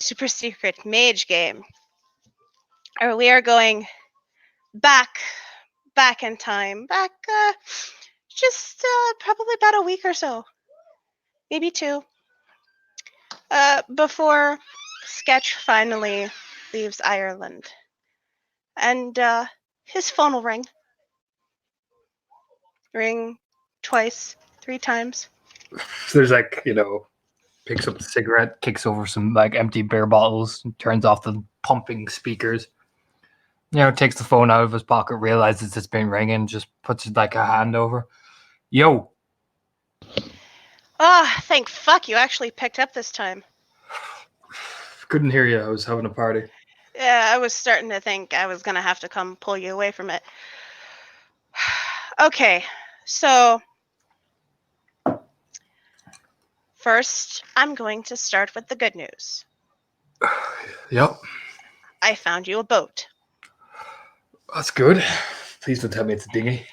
super secret mage game. Or we are going back in time. Just probably about a week or so. Maybe 2. Before Sketch finally leaves Ireland. And his phone will ring. Ring twice, 3 times. There's picks up a cigarette, kicks over some empty beer bottles, turns off the pumping speakers. Takes the phone out of his pocket, realizes it's been ringing, just puts a hand over. Yo. Thank fuck you actually picked up this time. Couldn't hear you. I was having a party. Yeah, I was starting to think I was gonna have to come pull you away from it. Okay, so first, I'm going to start with the good news. Yep. I found you a boat. That's good. Please don't tell me it's a dinghy.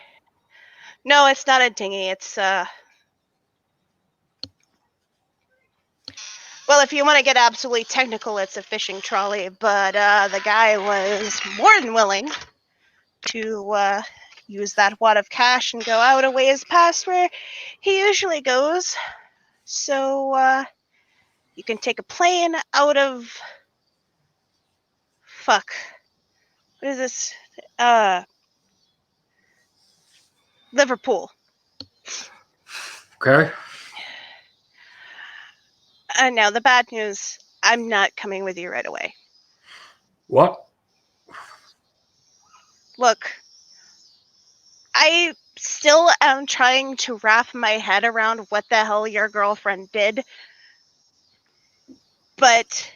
No, it's not a dinghy. It's well, if you want to get absolutely technical, it's a fishing trolley. But the guy was more than willing to use that wad of cash and go out a ways past where he usually goes. So you can take a plane out of what is this? Liverpool. Okay. Now the bad news, I'm not coming with you right away. What? Look, I still am trying to wrap my head around what the hell your girlfriend did. But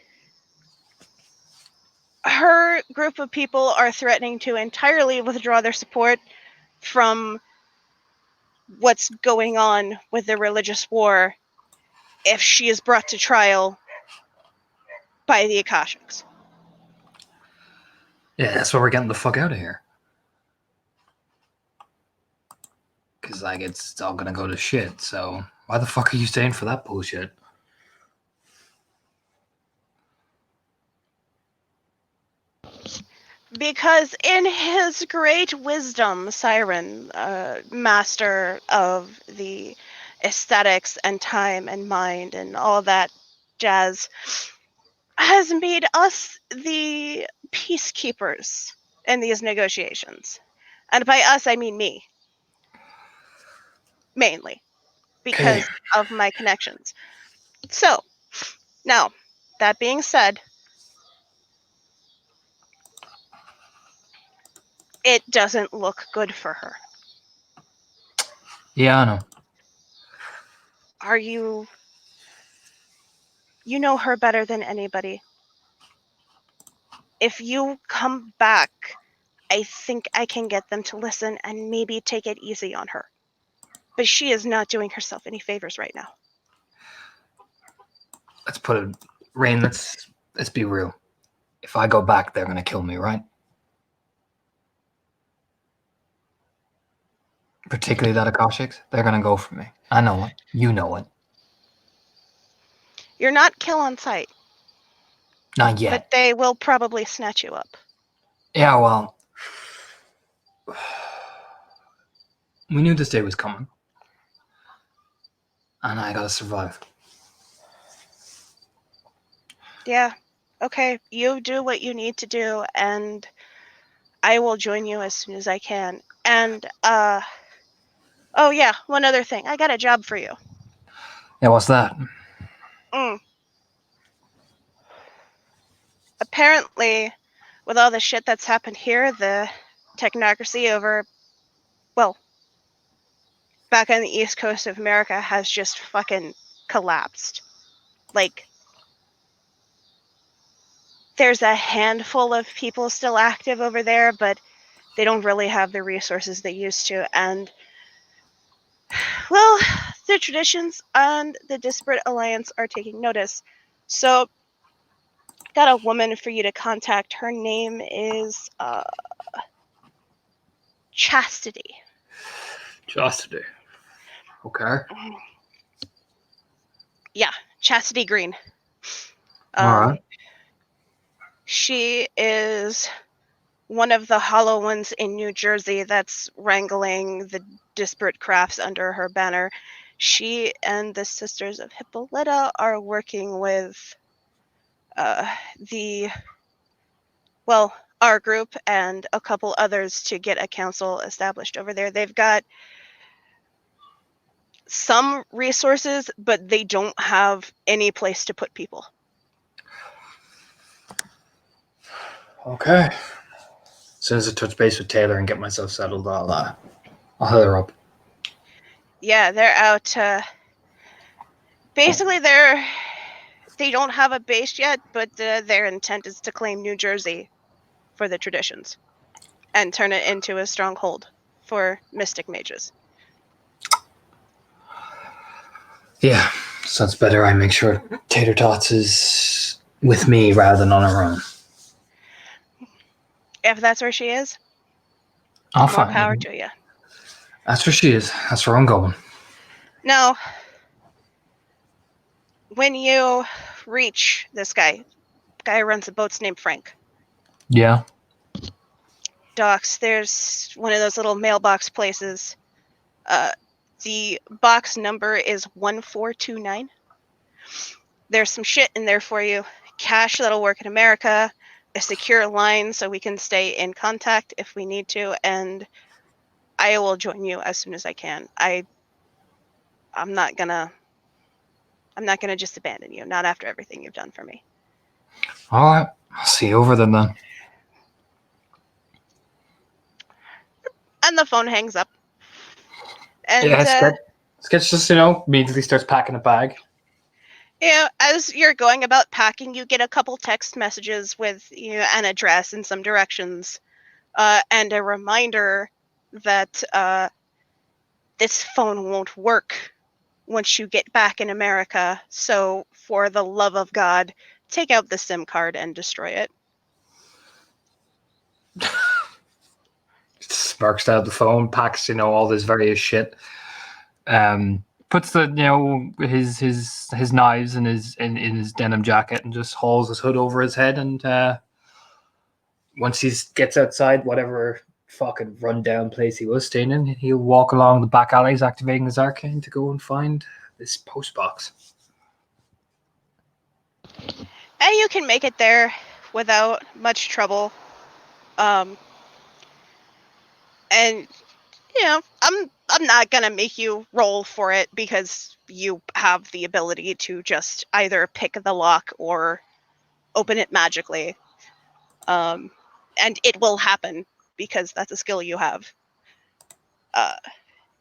her group of people are threatening to entirely withdraw their support from what's going on with the religious war if she is brought to trial by the Akashics. Yeah, that's why we're getting the fuck out of here. Because, it's all gonna go to shit, so why the fuck are you staying for that bullshit? Because in his great wisdom, Siren, master of the aesthetics and time and mind and all that jazz, has made us the peacekeepers in these negotiations. And by us, I mean me. Mainly. Because of my connections. So, now, that being said, it doesn't look good for her. Yeah, I know. Are you... You know her better than anybody. If you come back, I think I can get them to listen and maybe take it easy on her. But she is not doing herself any favors right now. Rain, let's be real. If I go back, they're gonna kill me, right? Particularly that Akashics, they're gonna go for me. I know it. You know it. You're not kill on sight. Not yet. But they will probably snatch you up. Yeah, well... We knew this day was coming. And I gotta survive. Yeah. Okay, you do what you need to do, and I will join you as soon as I can. And, oh yeah, one other thing. I got a job for you. Yeah, what's that? Apparently, with all the shit that's happened here, the technocracy over, well, back on the east coast of America has just fucking collapsed. There's a handful of people still active over there, but they don't really have the resources they used to. And, well, the traditions and the disparate alliance are taking notice. So, got a woman for you to contact. Her name is, Chastity. Chastity. Okay. Yeah, Chastity Green. All right. She is one of the hollow ones in New Jersey that's wrangling the disparate crafts under her banner. She and the Sisters of Hippolyta are working with the, well, our group and a couple others to get a council established over there. They've got some resources, but they don't have any place to put people. Okay. As soon as I touch base with Taylor and get myself settled, I'll hit her up. Yeah, they're out. Basically, they don't have a base yet, but their intent is to claim New Jersey for the traditions and turn it into a stronghold for mystic mages. Yeah, so it's better I make sure Tater Tots is with me rather than on her own. If that's where she is, I'll more find power her. to you. That's where she is. That's where I'm going. Now, when you reach this guy who runs the boats named Frank, Yeah. docks, there's one of those little mailbox places. The box number is 1429. There's some shit in there for you. Cash that'll work in America, a secure line so we can stay in contact if we need to, and I will join you as soon as I can. I'm not gonna just abandon you, not after everything you've done for me. All right. I'll see you over there then. And the phone hangs up. And Yeah, Sketch just, immediately starts packing a bag. as you're going about packing, you get a couple text messages with an address and some directions, and a reminder that this phone won't work once you get back in America. So, for the love of God, take out the SIM card and destroy it. Sparks down the phone, packs, all this various shit. Puts the his knives in his denim jacket and just hauls his hood over his head, and once he gets outside whatever fucking rundown place he was staying in, he'll walk along the back alleys activating his arcane to go and find this post box. And you can make it there without much trouble. And I'm not gonna make you roll for it because you have the ability to just either pick the lock or open it magically. And it will happen because that's a skill you have.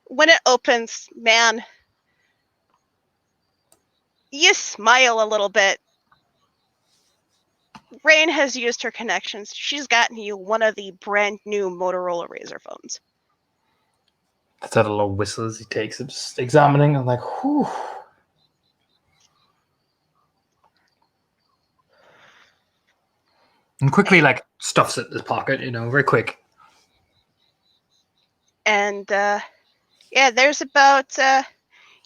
When it opens, man, you smile a little bit. Rain has used her connections. She's gotten you one of the brand new Motorola Razr phones. That's out a little whistle as he takes it, just examining. I'm like, whew. And quickly, stuffs it in his pocket, very quick. And there's about,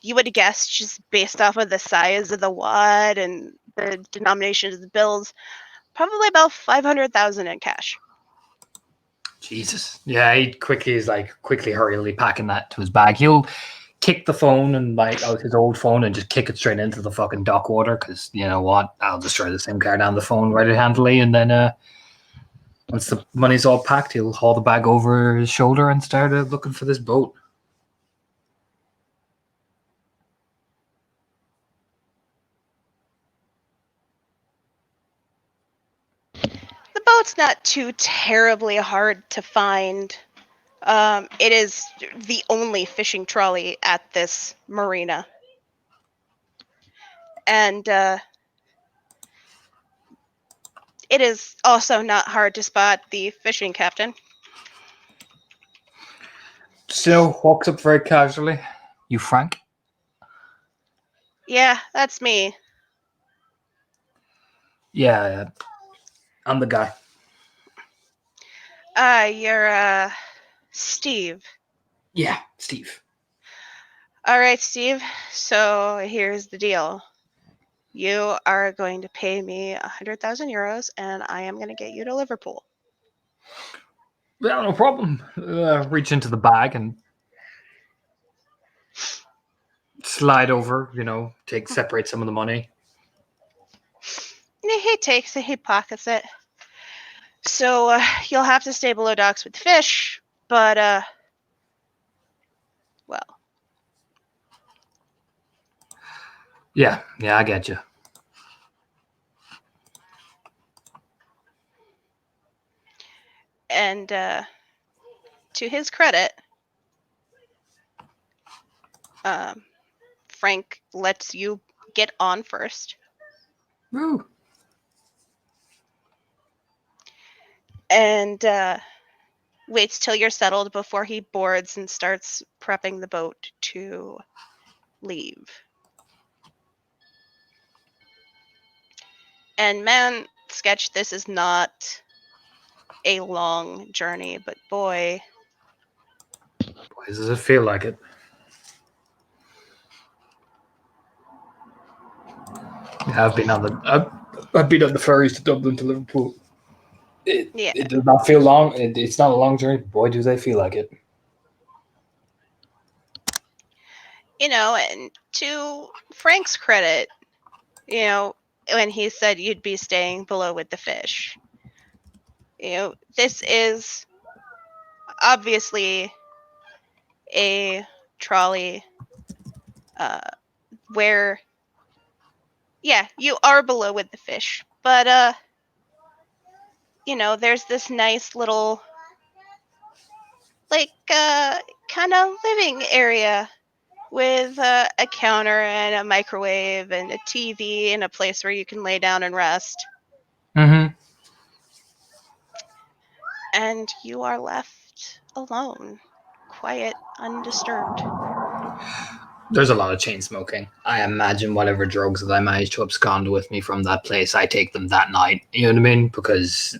you would guess, just based off of the size of the wad and the denomination of the bills, probably about 500,000 in cash. Jesus. Yeah, he quickly is quickly hurriedly packing that to his bag. He'll kick the phone and out his old phone and just kick it straight into the fucking dock water because you know what? I'll destroy the SIM card and the phone right handily, and then once the money's all packed, he'll haul the bag over his shoulder and start looking for this boat. The boat's not too terribly hard to find. It is the only fishing trolley at this marina. And it is also not hard to spot the fishing captain. Still walks up very casually. You Frank? Yeah, that's me. Yeah, I'm the guy. You're Steve. Yeah, Steve. All right, Steve. So here's the deal. You are going to pay me 100,000 euros, and I am going to get you to Liverpool. Yeah, no problem. Reach into the bag and slide over. Separate some of the money. And he takes it, he pockets it. So you'll have to stay below docks with fish, but well, Yeah, I get you. and to his credit, Frank lets you get on first. Woo. And waits till you're settled before he boards and starts prepping the boat to leave. And man, Sketch, this is not a long journey, but boy, Why does it feel like it? Yeah, I've been on the ferries to Dublin to Liverpool. yeah. It does not feel long. It's not a long journey. Boy, do they feel like it. And to Frank's credit, when he said you'd be staying below with the fish, this is obviously a trolley where, yeah, you are below with the fish, but there's this nice little kind of living area with a counter and a microwave and a TV and a place where you can lay down and rest. Mm-hmm. And you are left alone, quiet, undisturbed. There's a lot of chain smoking. I imagine whatever drugs that I managed to abscond with me from that place, I take them that night. You know what I mean? Because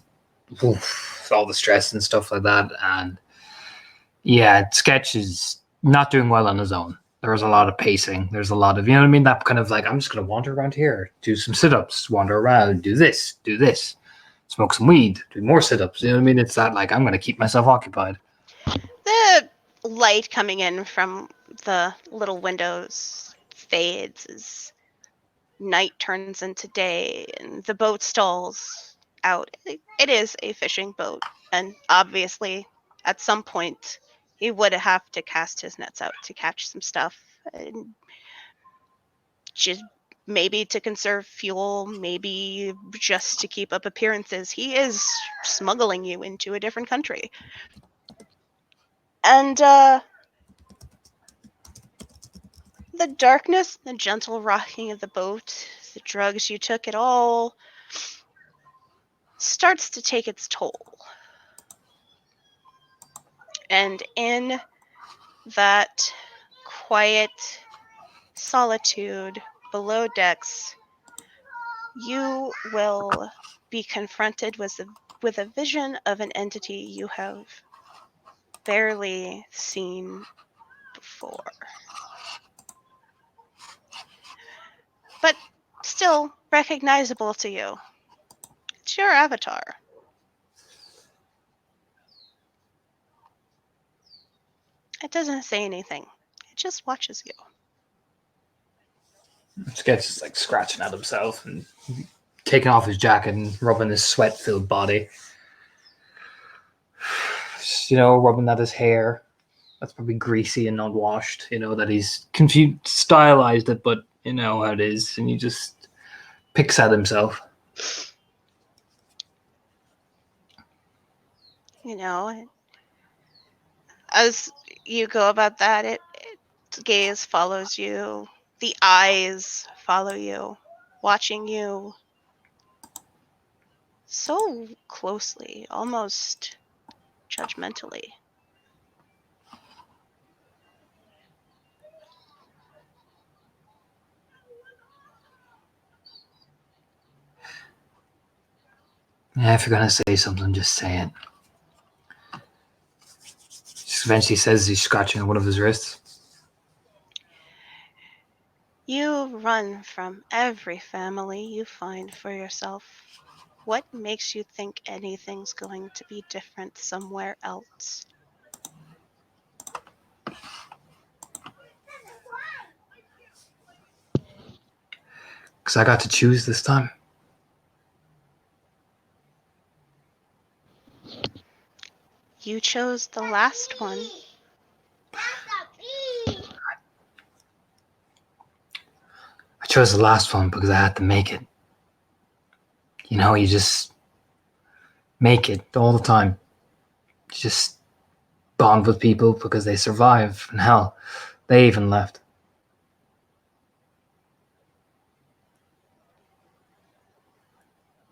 all the stress and stuff like that. And yeah, Sketch is not doing well on his own. There's a lot of pacing. There's a lot of, you know what I mean? That kind of like, I'm just going to wander around here, do some sit ups, wander around, do this, smoke some weed, do more sit ups. You know what I mean? It's that like, I'm going to keep myself occupied. The light coming in from the little windows fades as night turns into day and the boat stalls out. It is a fishing boat, and obviously, at some point, he would have to cast his nets out to catch some stuff, and just maybe to conserve fuel, maybe just to keep up appearances. He is smuggling you into a different country. And the darkness, the gentle rocking of the boat, the drugs you took, it all starts to take its toll. And in that quiet solitude below decks, you will be confronted with a vision of an entity you have barely seen before. But still recognizable to you. It's your avatar. It doesn't say anything. It just watches you. Sketch is like scratching at himself and taking off his jacket and rubbing his sweat filled body. Rubbing at his hair. That's probably greasy and unwashed. That he's stylized it, but you know how it is. And he just picks at himself. As you go about that, its gaze follows you. The eyes follow you, watching you so closely, almost judgmentally. Yeah, if you're gonna say something, just say it. Just eventually says he's scratching one of his wrists. You you run from every family you find for yourself, what makes you think anything's going to be different somewhere else? Because I got to choose this time. You chose the last one. I chose the last one because I had to make it. You know, you just make it all the time. You just bond with people because they survive. And hell, they even left.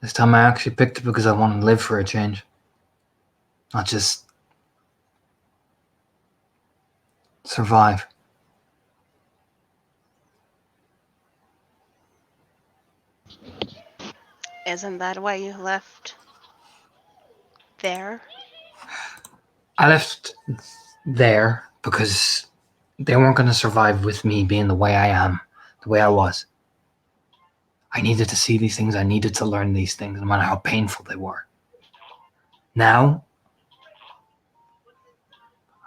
This time I actually picked it because I want to live for a change. Not just survive. Isn't that why you left there? I left there because they weren't going to survive with me being the way I am, the way I was. I needed to see these things. I needed to learn these things, no matter how painful they were. Now,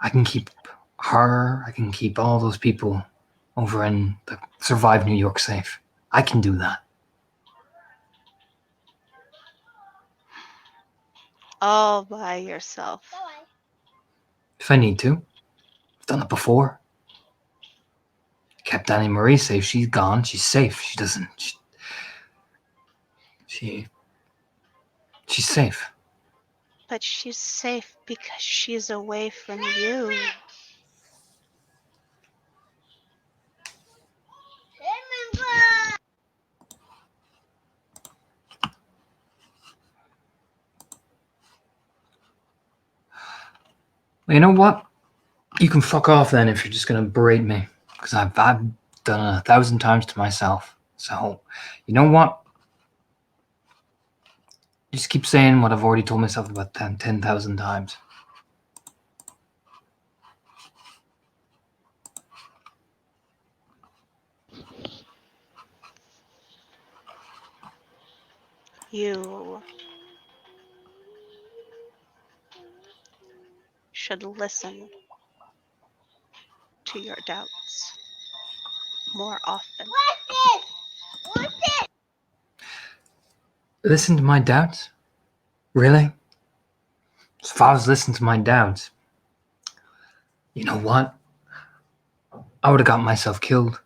I can keep her, I can keep all those people over in the Survive New York safe. I can do that. All by yourself. If I need to. I've done it before. Kept Annie Marie safe. She's gone. She's safe. She doesn't. She's safe. But she's safe because she's away from you. Well, you know what? You can fuck off then if you're just gonna berate me, because I've done it 1,000 times to myself. So, you know what? Just keep saying what I've already told myself about 10,000 times. You should listen to your doubts more often. Listen to my doubts? Really? If I was listening to my doubts, you know what? I would have got myself killed.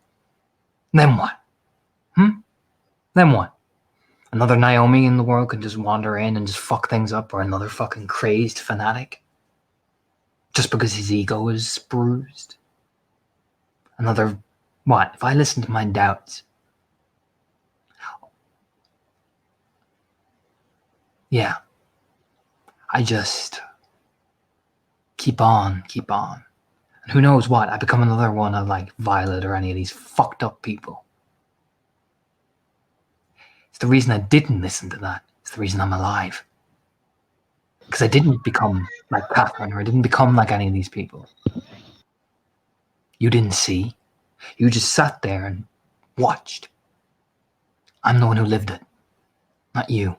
Then what? Then what? Another Naomi in the world could just wander in and just fuck things up, or another fucking crazed fanatic? Just because his ego is bruised? Another. What? If I listen to my doubts. Yeah. I just. Keep on, keep on. And who knows what? I become another one of like Violet or any of these fucked up people. It's the reason I didn't listen to that. It's the reason I'm alive. Because I didn't become like Catherine, or I didn't become like any of these people. You didn't see. You just sat there and watched. I'm the one who lived it, not you.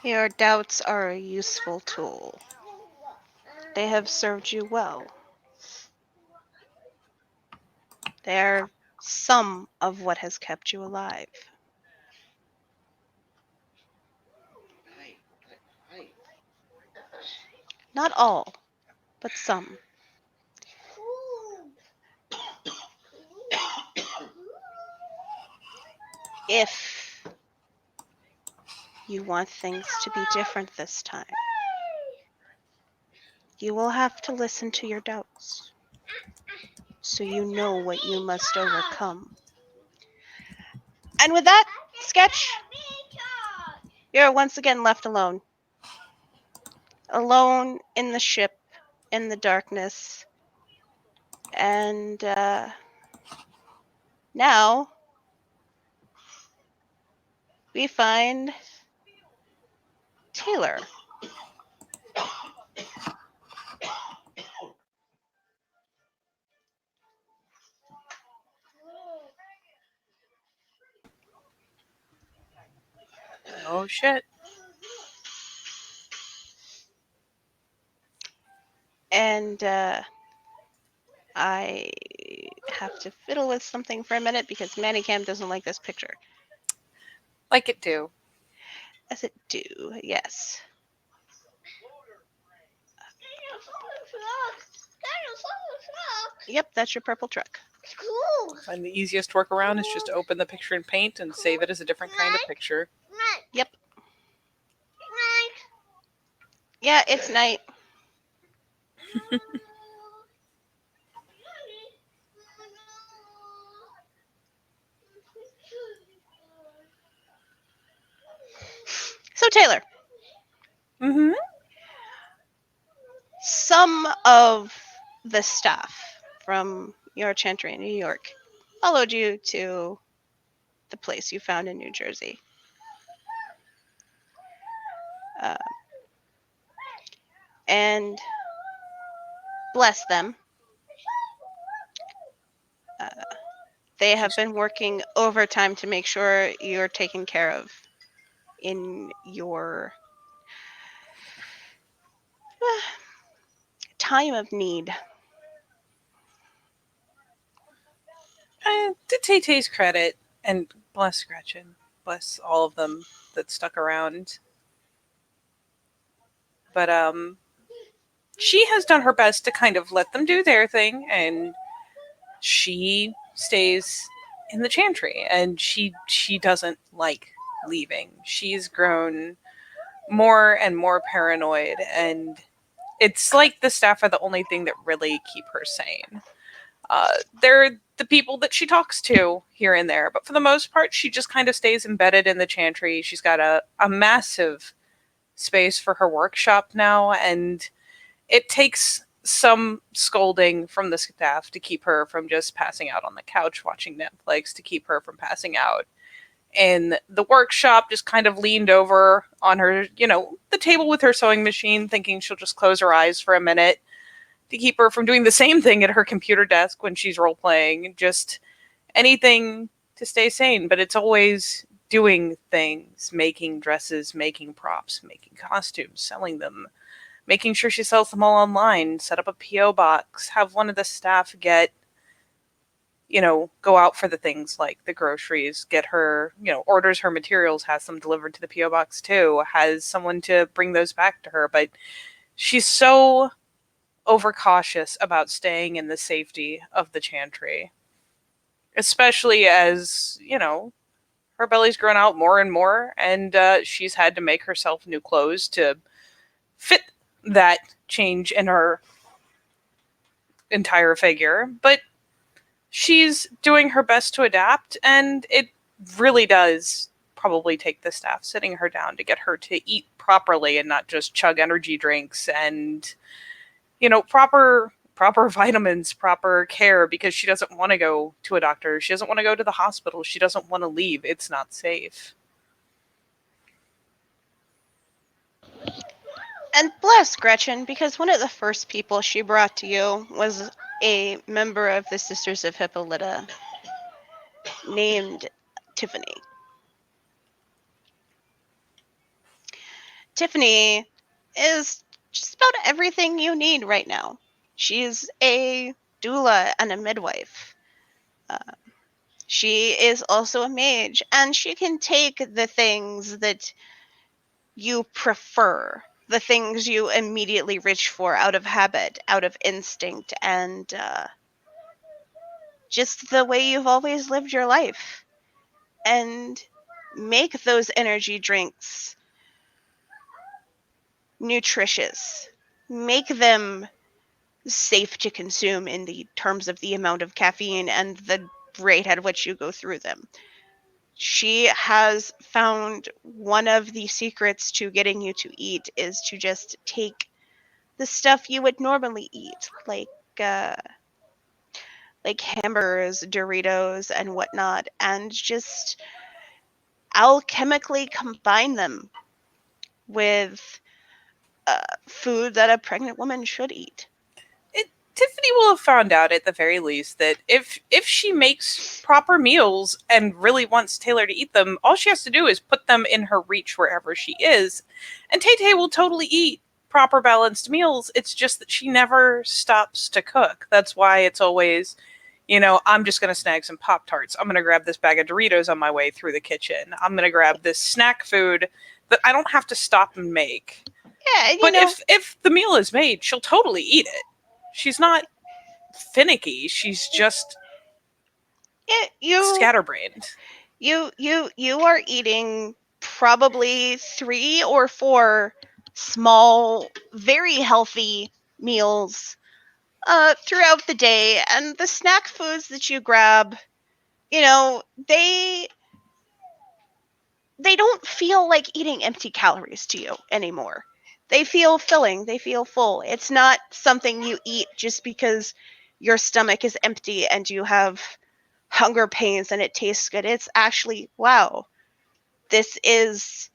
Your doubts are a useful tool. They have served you well. They're some of what has kept you alive. Not all, but some. If you want things to be different this time, you will have to listen to your doubts so you know what you must overcome. And with that, Sketch, you're once again left alone. Alone in the ship, in the darkness. And now we find Taylor Oh shit. And I have to fiddle with something for a minute because Manicam doesn't like this picture. Like it do. As it do, yes. Yep, that's your purple truck. And the easiest workaround is just to open the picture in Paint and save it as a different kind of picture. Yep. Yeah, it's night. So, Taylor, Mm-hmm. some of the staff from your chantry in New York followed you to the place you found in New Jersey. Uh, and bless them, uh, they have been working overtime to make sure you're taken care of in your time of need. To Tay Tay's credit, and bless Gretchen, bless all of them that stuck around. But she has done her best to kind of let them do their thing, and she stays in the chantry, and she doesn't like leaving. She's grown more and more paranoid, and it's like the staff are the only thing that really keep her sane. They're the people that she talks to here and there, but for the most part, she just kind of stays embedded in the chantry. She's got a massive space for her workshop now, and it takes some scolding from the staff to keep her from just passing out on the couch watching Netflix, to keep her from passing out in the workshop, just kind of leaned over on her, the table with her sewing machine, thinking she'll just close her eyes for a minute, to keep her from doing the same thing at her computer desk when she's role playing. Just anything to stay sane, but it's always doing things, making dresses, making props, making costumes, selling them, making sure she sells them all online, set up a PO box, have one of the staff get, go out for the things like the groceries, get her, orders her materials, has them delivered to the PO box too, has someone to bring those back to her. But she's so overcautious about staying in the safety of the chantry, especially as, her belly's grown out more and more, and she's had to make herself new clothes to fit that change in her entire figure. But she's doing her best to adapt, and it really does probably take the staff sitting her down to get her to eat properly and not just chug energy drinks and, proper vitamins, proper care, because she doesn't want to go to a doctor. She doesn't want to go to the hospital. She doesn't want to leave. It's not safe. And bless Gretchen, because one of the first people she brought to you was a member of the Sisters of Hippolyta named Tiffany. Tiffany is just about everything you need right now. She's a doula and a midwife. Uh, she is also a mage, and she can take the things that you prefer, the things you immediately reach for out of habit, out of instinct, and just the way you've always lived your life, and make those energy drinks nutritious. Make them safe to consume in the terms of the amount of caffeine and the rate at which you go through them. She has found one of the secrets to getting you to eat is to just take the stuff you would normally eat, uh, like hamburgers, Doritos, and whatnot, and just alchemically combine them with food that a pregnant woman should eat. Tiffany will have found out at the very least that if she makes proper meals and really wants Taylor to eat them, all she has to do is put them in her reach wherever she is, and Tay Tay will totally eat proper balanced meals. It's just that she never stops to cook. That's why it's always, I'm just going to snag some Pop Tarts. I'm going to grab this bag of Doritos on my way through the kitchen. I'm going to grab this snack food that I don't have to stop and make. Yeah, But if the meal is made, she'll totally eat it. She's not finicky. She's just scatterbrained. You are eating probably 3 or 4 small, very healthy meals throughout the day, and the snack foods that you grab, they don't feel like eating empty calories to you anymore. They feel filling, they feel full. It's not something you eat just because your stomach is empty and you have hunger pains and it tastes good. It's actually, wow, this is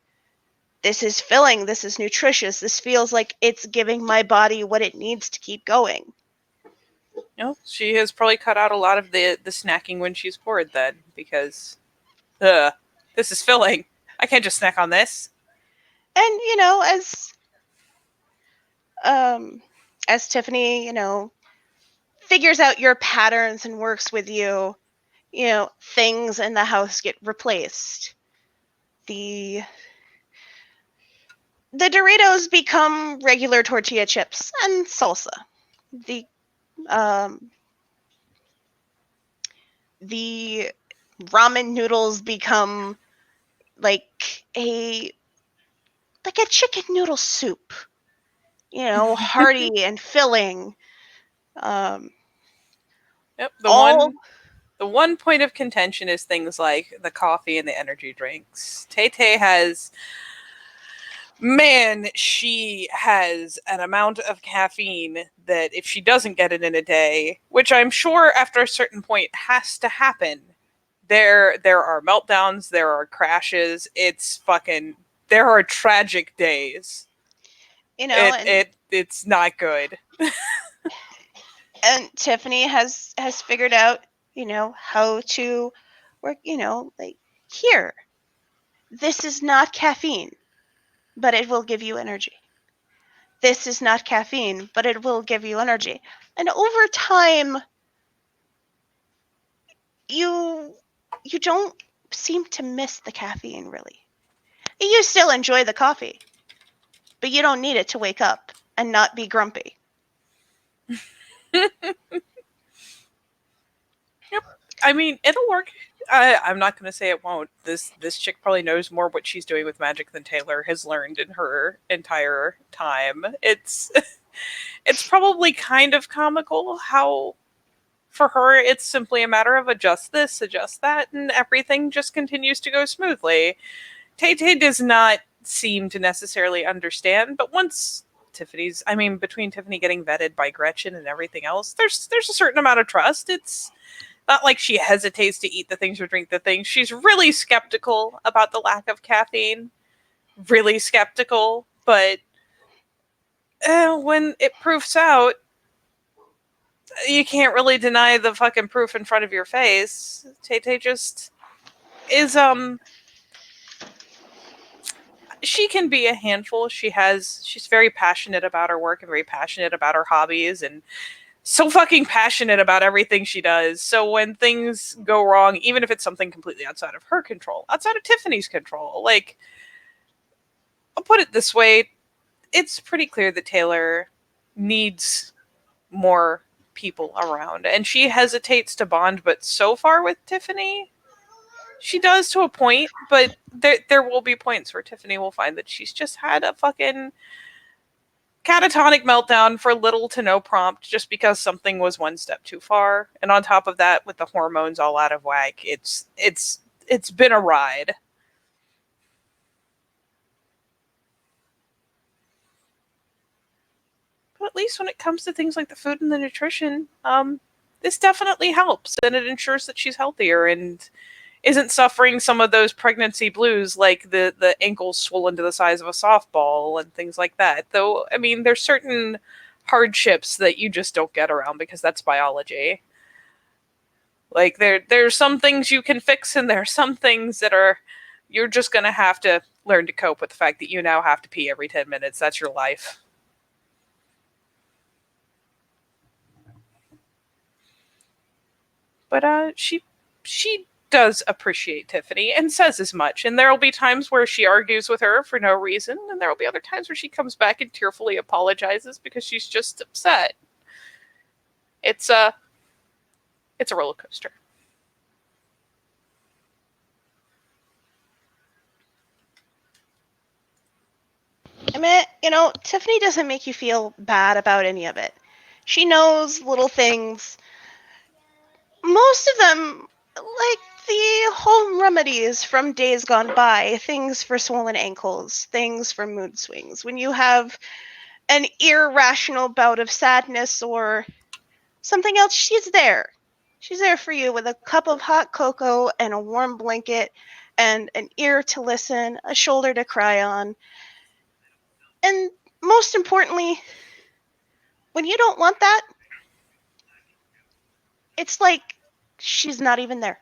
filling, this is nutritious, this feels like it's giving my body what it needs to keep going. She has probably cut out a lot of the snacking when she's bored then, because this is filling. I can't just snack on this. And as Tiffany, figures out your patterns and works with you, things in the house get replaced. The Doritos become regular tortilla chips and salsa. The ramen noodles become like a chicken noodle soup, hearty and filling. Yep. The one point of contention is things like the coffee and the energy drinks. Tay Tay has, she has an amount of caffeine that if she doesn't get it in a day, which I'm sure after a certain point has to happen, there are meltdowns, there are crashes. There are tragic days. It's not good. And Tiffany has figured out, how to work, like, here, this is not caffeine, but it will give you energy. This is not caffeine, but it will give you energy. And over time, you don't seem to miss the caffeine, really. You still enjoy the coffee, but you don't need it to wake up and not be grumpy. Yep. I mean, it'll work. I'm not going to say it won't. This chick probably knows more what she's doing with magic than Taylor has learned in her entire time. It's probably kind of comical how for her it's simply a matter of adjust this, adjust that, and everything just continues to go smoothly. Tay Tay does not seem to necessarily understand, but once between Tiffany getting vetted by Gretchen and everything else, there's a certain amount of trust. It's not like she hesitates to eat the things or drink the things. She's really skeptical about the lack of caffeine. Really skeptical, but when it proofs out, you can't really deny the fucking proof in front of your face. Tay Tay just is she can be a handful. She's very passionate about her work and very passionate about her hobbies and so fucking passionate about everything she does. So when things go wrong, even if it's something completely outside of her control, outside of Tiffany's control, like, I'll put it this way, it's pretty clear that Taylor needs more people around, and she hesitates to bond, but so far with Tiffany, she does to a point, but there will be points where Tiffany will find that she's just had a fucking catatonic meltdown for little to no prompt just because something was one step too far. And on top of that, with the hormones all out of whack, it's been a ride. But at least when it comes to things like the food and the nutrition, this definitely helps, and it ensures that she's healthier and isn't suffering some of those pregnancy blues, like the ankles swollen to the size of a softball and things like that. Though, I mean, there's certain hardships that you just don't get around because that's biology. Like there's some things you can fix, and there's some things that are you're just gonna have to learn to cope with the fact that you now have to pee every 10 minutes. That's your life. But she does appreciate Tiffany and says as much. And there'll be times where she argues with her for no reason, and there'll be other times where she comes back and tearfully apologizes because she's just upset. It's a roller coaster. I mean, Tiffany doesn't make you feel bad about any of it. She knows little things. Most of them, like the home remedies from days gone by, things for swollen ankles, things for mood swings. When you have an irrational bout of sadness or something else, she's there. She's there for you with a cup of hot cocoa and a warm blanket and an ear to listen, a shoulder to cry on. And most importantly, when you don't want that, it's like she's not even there.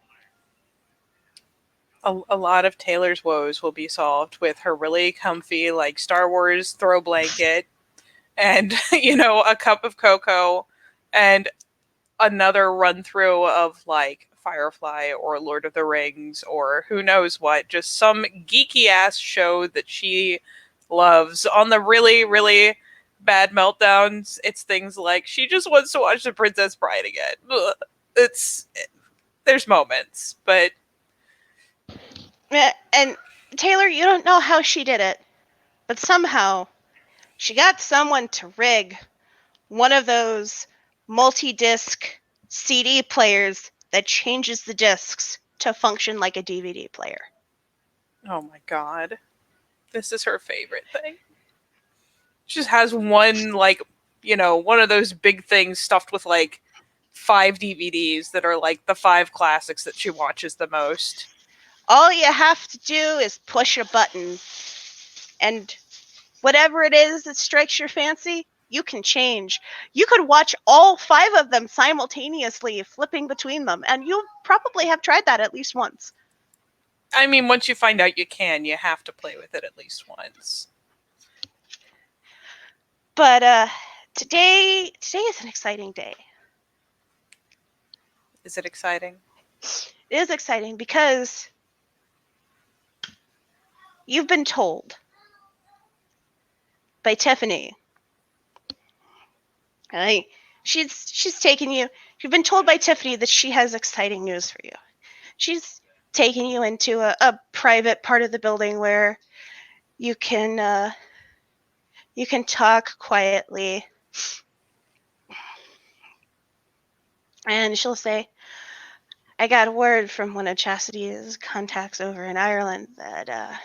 A lot of Taylor's woes will be solved with her really comfy, like, Star Wars throw blanket and, a cup of cocoa and another run through of, like, Firefly or Lord of the Rings or who knows what. Just some geeky ass show that she loves. On the really, really bad meltdowns, it's things like she just wants to watch The Princess Bride again. Ugh. There's moments, but And Taylor, you don't know how she did it, but somehow she got someone to rig one of those multi-disc CD players that changes the discs to function like a DVD player. oh my god. This is her favorite thing. She just has one, like, one of those big things stuffed with, like, 5 DVDs that are, like, the 5 classics that she watches the most. All you have to do is push a button, and whatever it is that strikes your fancy, you can change. You could watch all 5 of them simultaneously, flipping between them, and you probably have tried that at least once. I mean, once you find out you can, you have to play with it at least once. But today is an exciting day. Is it exciting? It is exciting because you've been told by Tiffany. Right? She's taken you. You've been told by Tiffany that she has exciting news for you. She's taken you into a private part of the building where you can talk quietly, and she'll say, "I got a word from one of Chastity's contacts over in Ireland that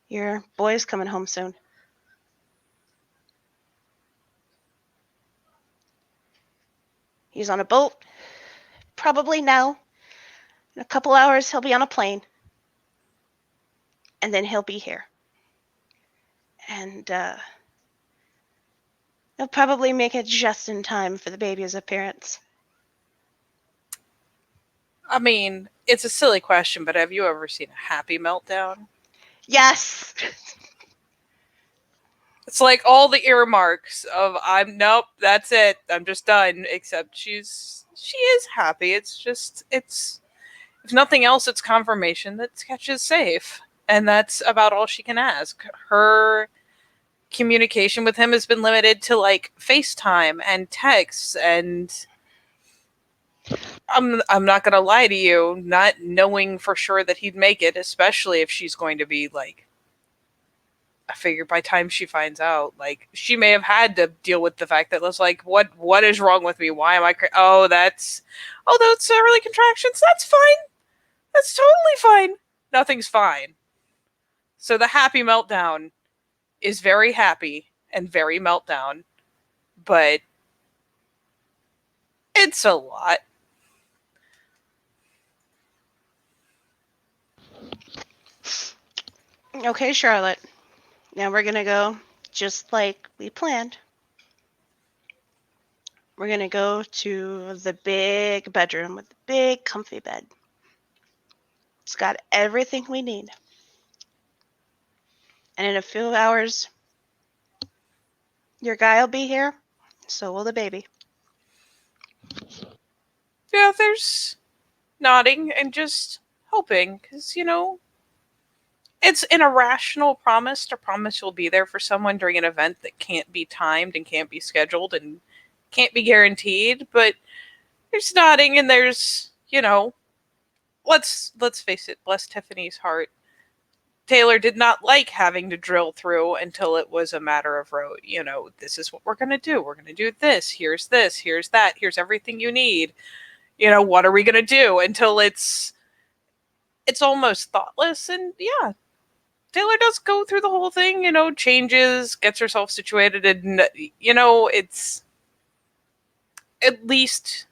your boy's coming home soon." He's on a boat. Probably now. In a couple hours, he'll be on a plane. And then he'll be here. And he'll probably make it just in time for the baby's appearance. I mean, it's a silly question, but have you ever seen a happy meltdown? Yes! It's like all the earmarks of nope, that's it. I'm just done. Except she is happy. It's if nothing else, it's confirmation that Sketch is safe. And that's about all she can ask. Her communication with him has been limited to, like, FaceTime and texts, and I'm not gonna lie to you, not knowing for sure that he'd make it, especially if she's going to be, like, I figure by time she finds out, like, she may have had to deal with the fact that it's like, what is wrong with me? Why am I that's early contractions. That's fine. That's totally fine. Nothing's fine. So the happy meltdown is very happy and very meltdown, but it's a lot. Okay, Charlotte. Now we're gonna go just like we planned. We're going to go to the big bedroom with the big comfy bed. It's got everything we need. And in a few hours, your guy will be here. So will the baby. Yeah, there's nodding and just hoping, because, it's an irrational promise to promise you'll be there for someone during an event that can't be timed and can't be scheduled and can't be guaranteed. But there's nodding and there's, let's face it, bless Tiffany's heart. Taylor did not like having to drill through until it was a matter of rote. This is what we're going to do. We're going to do this. Here's this. Here's that. Here's everything you need. What are we going to do? Until it's almost thoughtless. And yeah, Taylor does go through the whole thing, changes, gets herself situated, and, it's at least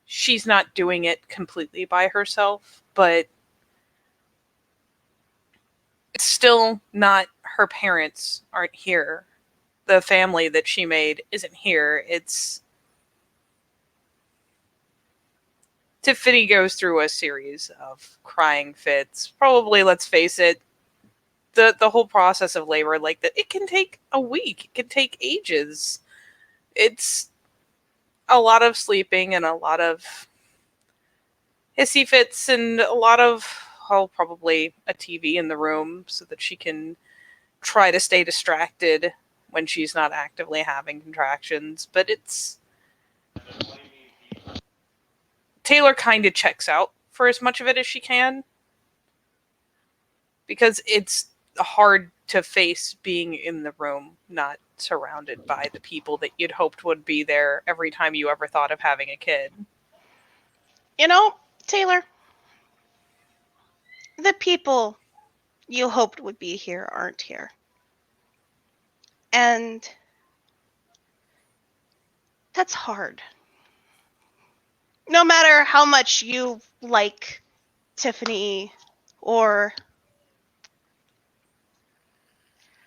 she's not doing it completely by herself, but it's still not, her parents aren't here. The family that she made isn't here. It's Tiffany goes through a series of crying fits. Probably, let's face it, the whole process of labor, like that, it can take a week. It can take ages. It's a lot of sleeping and a lot of hissy fits and a lot of, probably a TV in the room so that she can try to stay distracted when she's not actively having contractions. But it's, Taylor kind of checks out for as much of it as she can, because it's hard to face being in the room, not surrounded by the people that you'd hoped would be there every time you ever thought of having a kid. Taylor, the people you hoped would be here aren't here. And that's hard. No matter how much you like Tiffany or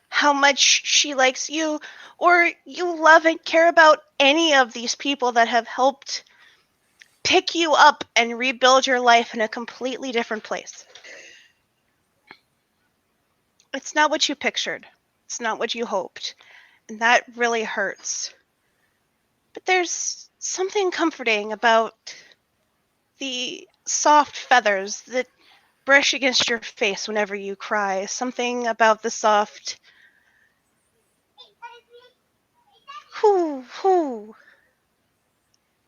how much she likes you, or you love and care about any of these people that have helped pick you up and rebuild your life in a completely different place. It's not what you pictured. It's not what you hoped. And that really hurts. But there's something comforting about the soft feathers that brush against your face whenever you cry. Something about the soft whoo, whoo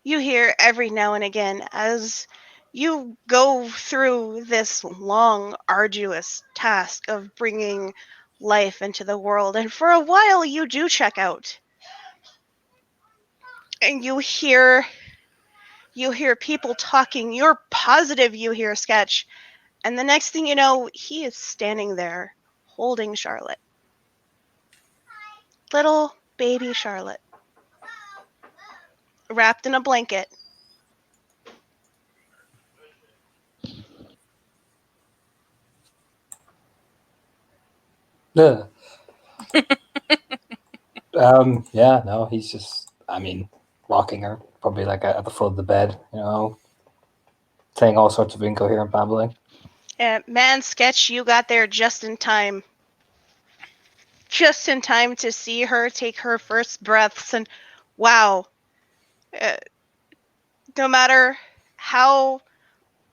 you hear every now and again as you go through this long, arduous task of bringing life into the world. And for a while, you do check out. And you hear people talking. You're positive you hear Sketch. And the next thing you know, he is standing there holding Charlotte. Little baby Charlotte. Wrapped in a blanket. Yeah. Yeah, no, he's just, I mean, rocking her, probably like at the foot of the bed, saying all sorts of incoherent babbling. Man, Sketch, you got there just in time. Just in time to see her take her first breaths. And wow, uh, no matter how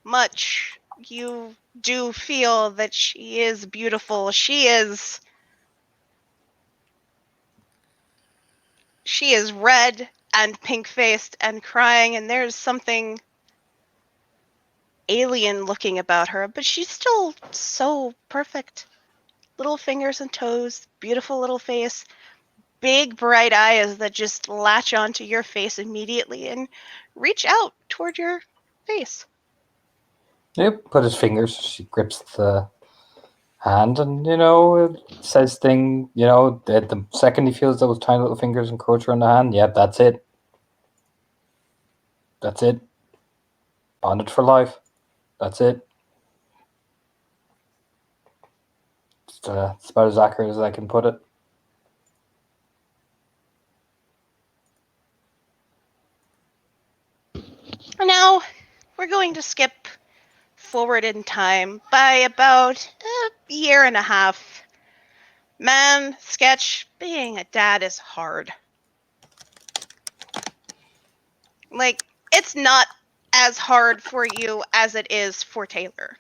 much you do feel that she is beautiful, she is red and pink-faced and crying, and there's something alien looking about her, but she's still so perfect. Little fingers and toes, beautiful little face, big bright eyes that just latch onto your face immediately and reach out toward your face. Yep, put his fingers, she grips the hand and, it says thing, the second he feels those tiny little fingers encroach around the hand, yep, that's it. That's it. Bonded for life. That's it. It's about as accurate as I can put it. Now, we're going to skip forward in time by about a year and a half. Man, Sketch, being a dad is hard. Like, it's not as hard for you as it is for Taylor.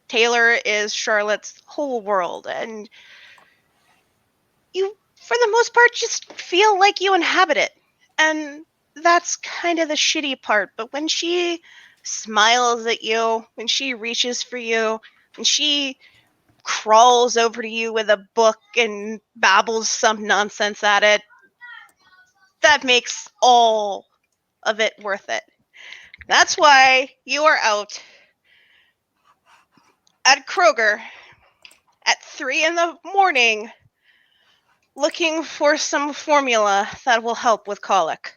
Taylor is Charlotte's whole world, and you, for the most part, just feel like you inhabit it. And that's kind of the shitty part. But when she smiles at you, when she reaches for you, when she crawls over to you with a book and babbles some nonsense at it, that makes all of it worth it. That's why you are out at Kroger at 3 in the morning looking for some formula that will help with colic.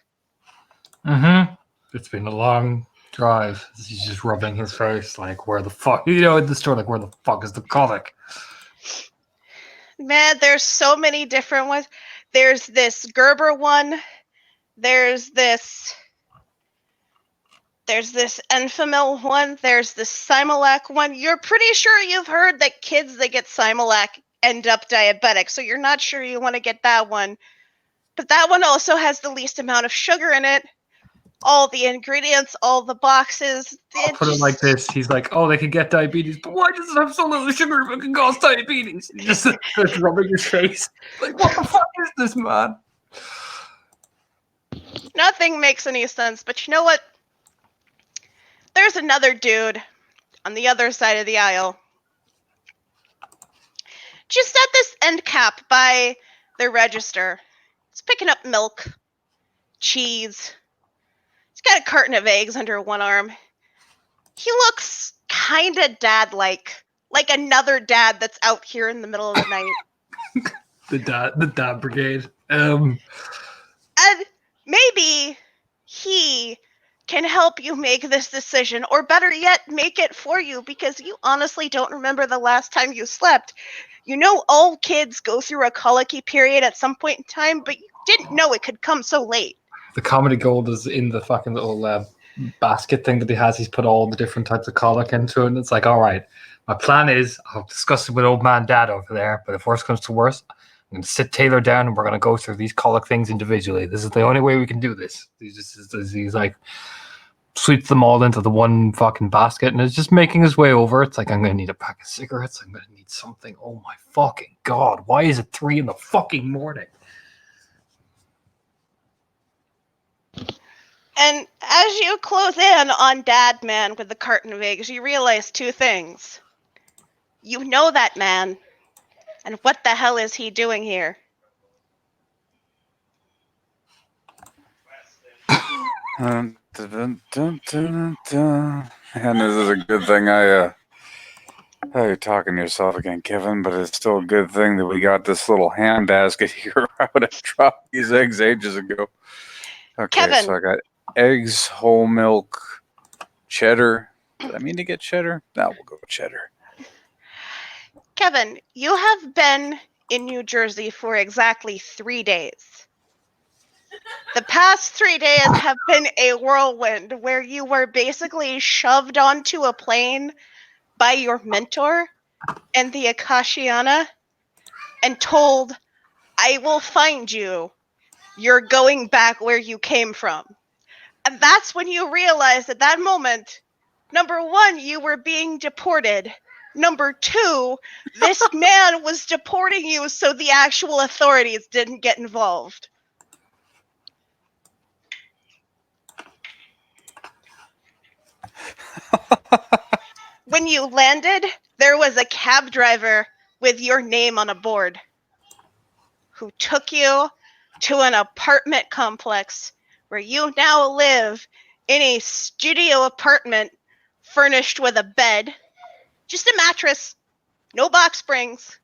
Mm-hmm. It's been a long drive. He's just rubbing his face, like, where the fuck? You know, in the store, like, where the fuck is the colic? Man, there's so many different ones. There's this Gerber one. There's this Enfamil one. There's this Similac one. You're pretty sure you've heard that kids that get Similac end up diabetic, so you're not sure you want to get that one. But that one also has the least amount of sugar in it. All the ingredients, all the boxes. I'll put it like this. He's like, oh, they can get diabetes, but why does it have so little sugar if it can cause diabetes? He just starts rubbing his face. Like, what the fuck is this, man? Nothing makes any sense, but you know what? There's another dude on the other side of the aisle. Just at this end cap by the register. He's picking up milk, cheese. He's got a carton of eggs under one arm. He looks kinda dad-like another dad that's out here in the middle of the night. The dad brigade. And maybe he can help you make this decision, or better yet, make it for you, because you honestly don't remember the last time you slept. You know all kids go through a colicky period at some point in time, but you didn't know it could come so late. The comedy gold is in the fucking little basket thing that he has. He's put all the different types of colic into it, and it's like, all right, my plan is I'll discuss it with old man dad over there, but if worse comes to worse, I'm going to sit Taylor down and we're going to go through these colic things individually. This is the only way we can do this. He's like, sweeps them all into the one fucking basket and is just making his way over. It's like, I'm going to need a pack of cigarettes. I'm going to need something. Oh my fucking God. Why is it 3 in the fucking morning? And as you close in on Dad Man with the carton of eggs, you realize two things. You know that man, and what the hell is he doing here? And this is a good thing I you're talking to yourself again, Kevin, but it's still a good thing that we got this little hand basket here. I would have dropped these eggs ages ago. Okay, Kevin. so I got eggs, whole milk, cheddar. Did I mean to get cheddar? Now we'll go with cheddar. Kevin, you have been in New Jersey for exactly 3 days. The past 3 days have been a whirlwind where you were basically shoved onto a plane by your mentor and the Akashiana and told, I will find you. You're going back where you came from. And that's when you realized at that moment, number one, you were being deported. Number two, this man was deporting you so the actual authorities didn't get involved. When you landed, there was a cab driver with your name on a board who took you to an apartment complex where you now live in a studio apartment furnished with a bed, just a mattress, no box springs,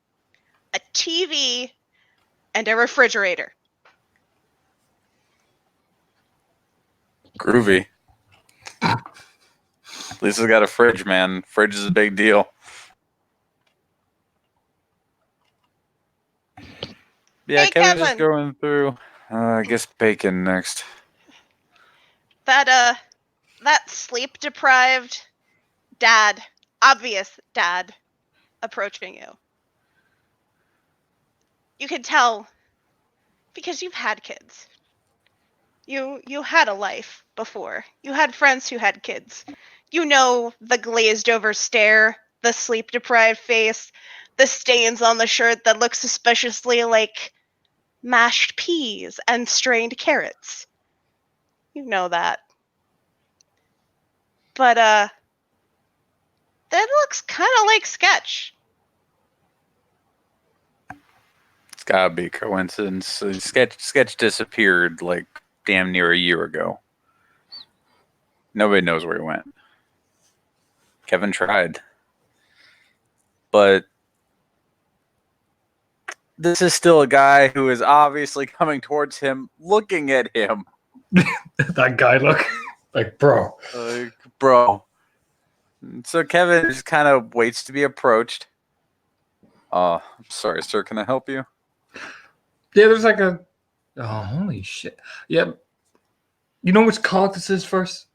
a TV, and a refrigerator. Groovy. Lisa's got a fridge, man. Fridge is a big deal. Yeah, Hey, Kevin's just Kevin. going through. I guess bacon next. That that sleep deprived dad, obvious dad, approaching you. You can tell because you've had kids. You had a life before. You had friends who had kids. You know the glazed over stare, the sleep deprived face, the stains on the shirt that look suspiciously like mashed peas and strained carrots. You know that. But that looks kind of like Sketch. It's gotta be a coincidence. Sketch disappeared like damn near a year ago. Nobody knows where he went. Kevin tried. But this is still a guy who is obviously coming towards him, looking at him. That guy look like, bro. Like, bro. So Kevin just kind of waits to be approached. I'm sorry, sir. Can I help you? Yeah, there's like a. Oh, holy shit. Yeah. You know which comic this is first?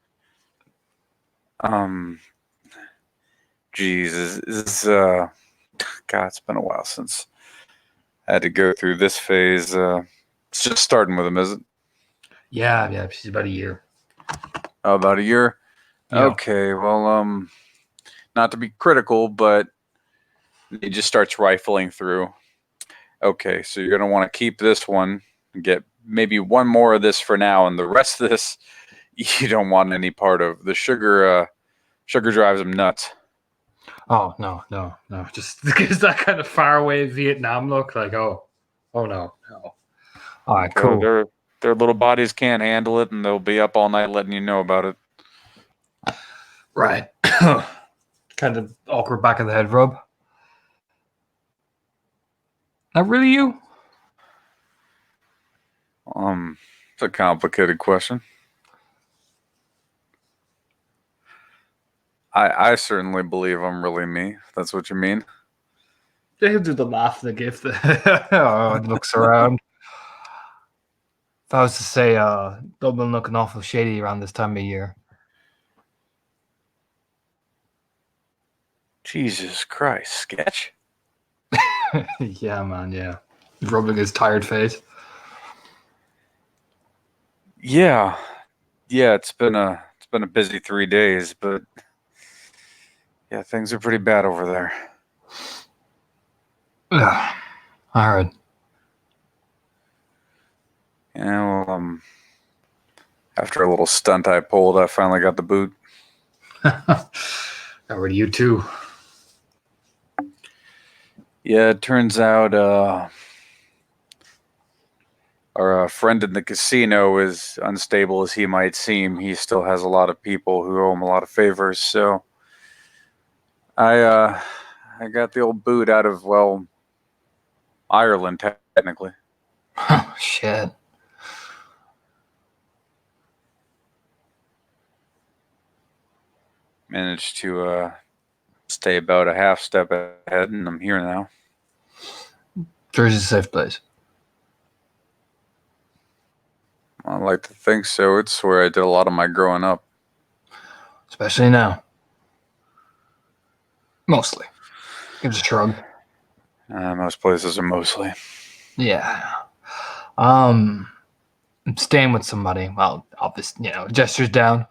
Jesus, God, it's been a while since I had to go through this phase. It's just starting with him, is it? Yeah, she's about a year. Oh, about a year. Yeah. Okay, well, not to be critical, but he just starts rifling through. Okay, so you're gonna want to keep this one and get maybe one more of this for now, and the rest of this you don't want any part of. The sugar, sugar drives him nuts. Oh no. Just because that kind of faraway Vietnam look, like oh no. All right, cool. Their little bodies can't handle it, and they'll be up all night letting you know about it. Right. Kind of awkward back of the head rub. Not really you? It's a complicated question. I certainly believe I'm really me. If that's what you mean. They do the laugh, the gift. Oh, it looks around. If I was to say, Dublin looking awful shady around this time of year. Jesus Christ, Sketch. Yeah, man, yeah. Rubbing his tired face. Yeah, it's been a busy 3 days, but yeah, things are pretty bad over there. I heard. Yeah, well, after a little stunt I pulled, I finally got the boot. Already you too. Yeah, it turns out our friend in the casino is unstable as he might seem. He still has a lot of people who owe him a lot of favors, so I got the old boot out of, well, Ireland, technically. Shit. Managed to stay about a half step ahead, and I'm here now. Jersey's a safe place. I like to think so. It's where I did a lot of my growing up. Especially now. Mostly. Gives a shrug. Most places are mostly. Yeah. I'm staying with somebody. Well, obviously, gestures down.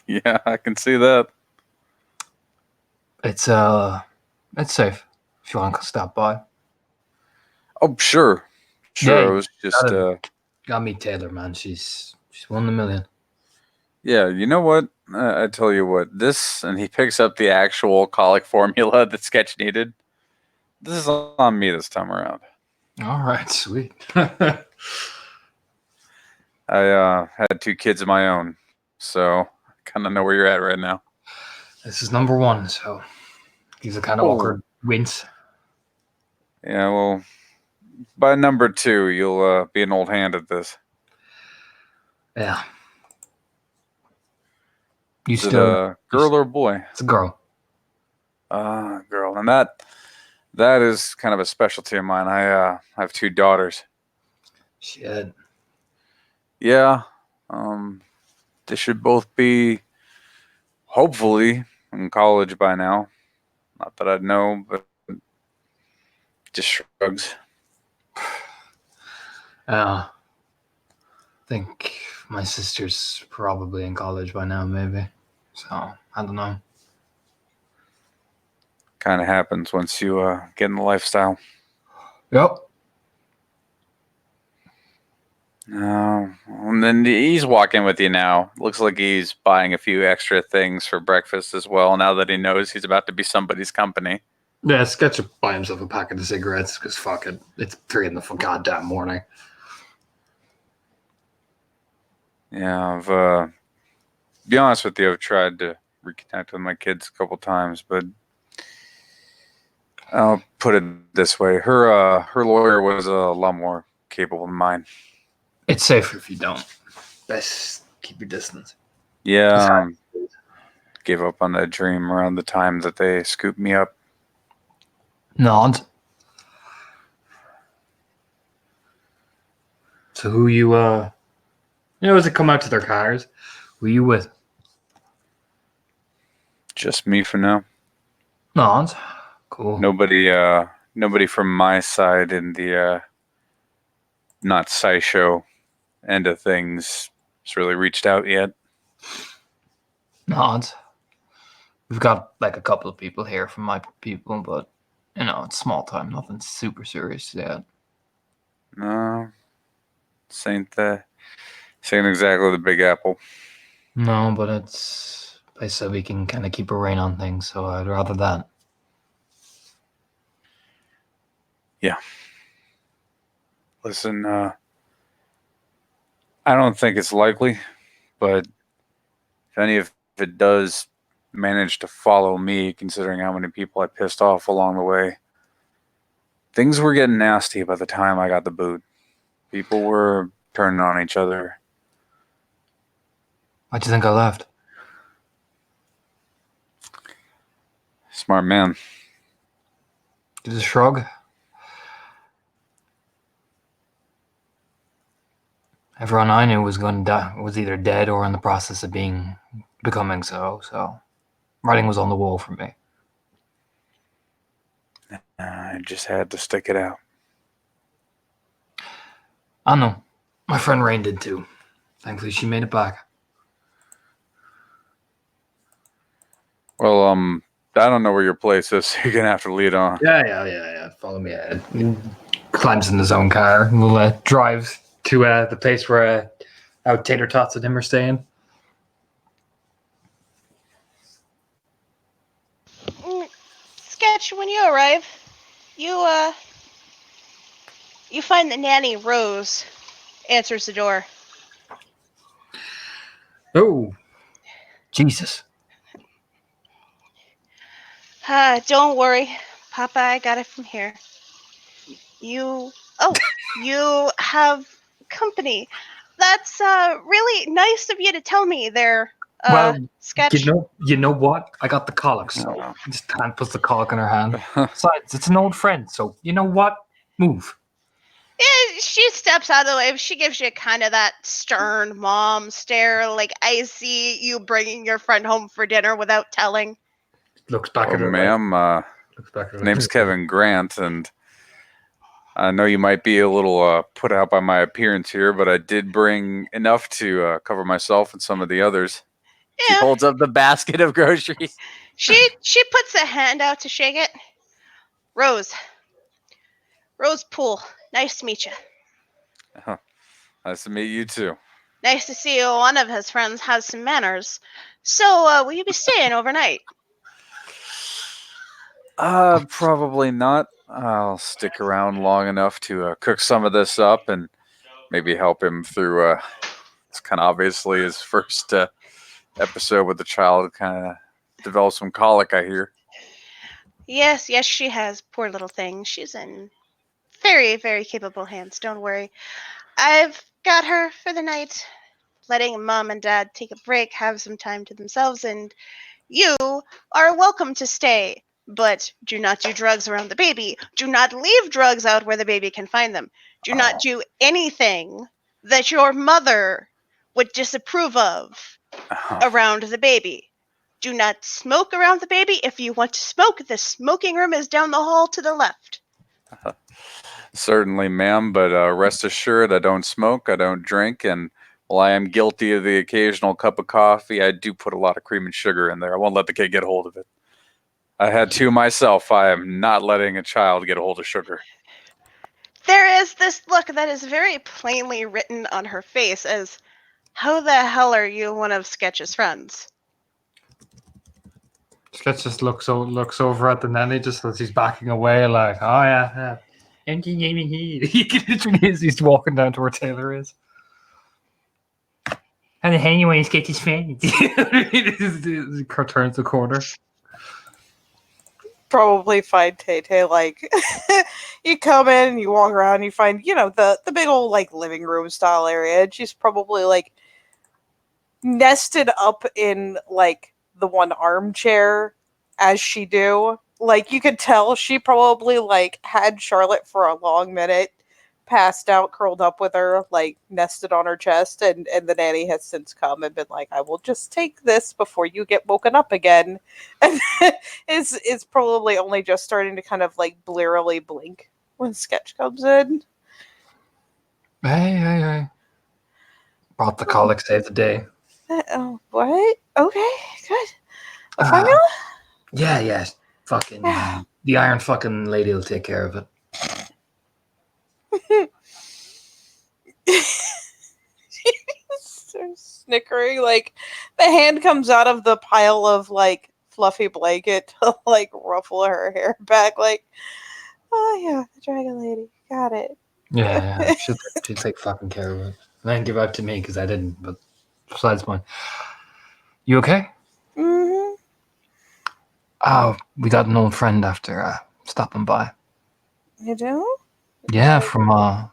Yeah, I can see that. It's safe if you want to stop by. Oh, sure. Yeah, I was just gotta meet Taylor, man. She's one in a million. yeah, you know what? I tell you what, this, and he picks up the actual colic formula that Sketch needed. This is on me this time around. All right, sweet. I had 2 kids of my own, so I kind of know where you're at right now. This is number 1, so he's a kind of awkward wince. Yeah, well, by number 2, you'll be an old hand at this. Yeah. You Is it still a girl or a boy? It's a girl. Girl, and that is kind of a specialty of mine. I have 2 daughters. Shit. Yeah, they should both be hopefully in college by now. Not that I'd know, but just shrugs. I think my sister's probably in college by now, maybe. So, I don't know. Kind of happens once you get in the lifestyle. Yep. And then he's walking with you now. Looks like he's buying a few extra things for breakfast as well, now that he knows he's about to be somebody's company. Yeah, Sketch will buy himself a packet of cigarettes because fuck it. It's 3 in the goddamn morning. Yeah, be honest with you, I've tried to reconnect with my kids a couple times, but I'll put it this way: her lawyer was a lot more capable than mine. It's safer if you don't. Best keep your distance. Yeah, gave up on that dream around the time that they scooped me up. Nods. So who as they come out to their cars, who you with? Just me for now. Nods. Cool. Nobody from my side in the not SciShow end of things has really reached out yet. Nods. We've got like a couple of people here from my people, but it's small time, nothing super serious yet. No, this ain't exactly the Big Apple. No, but it's a place that we can kind of keep a rein on things, so I'd rather that. Yeah. Listen, I don't think it's likely, but if it does manage to follow me, considering how many people I pissed off along the way, things were getting nasty by the time I got the boot. People were turning on each other. Why'd you think I left? Smart man. Just a shrug. Everyone I knew was going to die, was either dead or in the process of becoming so. So, writing was on the wall for me. I just had to stick it out. I know. My friend Rain did too. Thankfully, she made it back. Well, I don't know where your place is, so you're gonna have to lead on. Yeah. Follow me ahead. He climbs in his own car and drives to the place where out Tater Tots and him are staying. Sketch, when you arrive, you find that Nanny Rose answers the door. Oh, Jesus. Don't worry, Papa, I got it from here. You have company. That's really nice of you to tell me there, Well, Sketch. you know what? I got the colic, so just hand puts the colic in her hand. Besides, it's an old friend, so you know what? Move. She steps out of the way. She gives you kind of that stern mom stare, like, I see you bringing your friend home for dinner without telling. Looks back Oh, at her. ma'am. Looks back at her. Name's Kevin Grant, and I know you might be a little put out by my appearance here, but I did bring enough to cover myself and some of the others. She Yeah. holds up the basket of groceries. She puts a hand out to shake it. Rose Poole, nice to meet you. Oh, nice to meet you too. Nice to see one of his friends has some manners. So, will you be staying overnight? Probably not. I'll stick around long enough to cook some of this up and maybe help him through. It's kind of obviously his first episode with the child. Kind of developed some colic, I hear. Yes, she has. Poor little thing. She's in very, very capable hands. Don't worry. I've got her for the night, letting Mom and Dad take a break, have some time to themselves, and you are welcome to stay. But do not do drugs around the baby. Do not leave drugs out where the baby can find them. Do not do anything that your mother would disapprove of around the baby. Do not smoke around the baby. If you want to smoke, the smoking room is down the hall to the left. Certainly, ma'am, but rest assured, I don't smoke, I don't drink, and while I am guilty of the occasional cup of coffee, I do put a lot of cream and sugar in there. I won't let the kid get a hold of it. I had two myself. I am not letting a child get a hold of sugar. There is this look that is very plainly written on her face as, how the hell are you one of Sketch's friends? Sketch just looks over at the nanny just as he's backing away, like, oh yeah. He literally is. He's walking down to where Taylor is. And anyway, Sketch's friend. He turns the corner. Probably find Tay like you come in and you walk around and you find, the big old like living room style area, and she's probably like nested up in like the one armchair as she do. Like you could tell she probably like had Charlotte for a long minute, passed out, curled up with her, like nested on her chest, and the nanny has since come and been like, I will just take this before you get woken up again. And is probably only just starting to kind of like blearily blink when Sketch comes in. Hey. Brought the colic, saved the day. What? Okay, good. A Uh, formula? Yeah. Fucking the iron fucking lady will take care of it. Snickering, like the hand comes out of the pile of like fluffy blanket to like ruffle her hair back, like, oh yeah, the dragon lady, got it. Yeah. She'll take fucking care of it. And then give it up to me because I didn't. But besides mine, you okay? Mm-hmm. Oh, we got an old friend after stopping by. You do? Yeah, from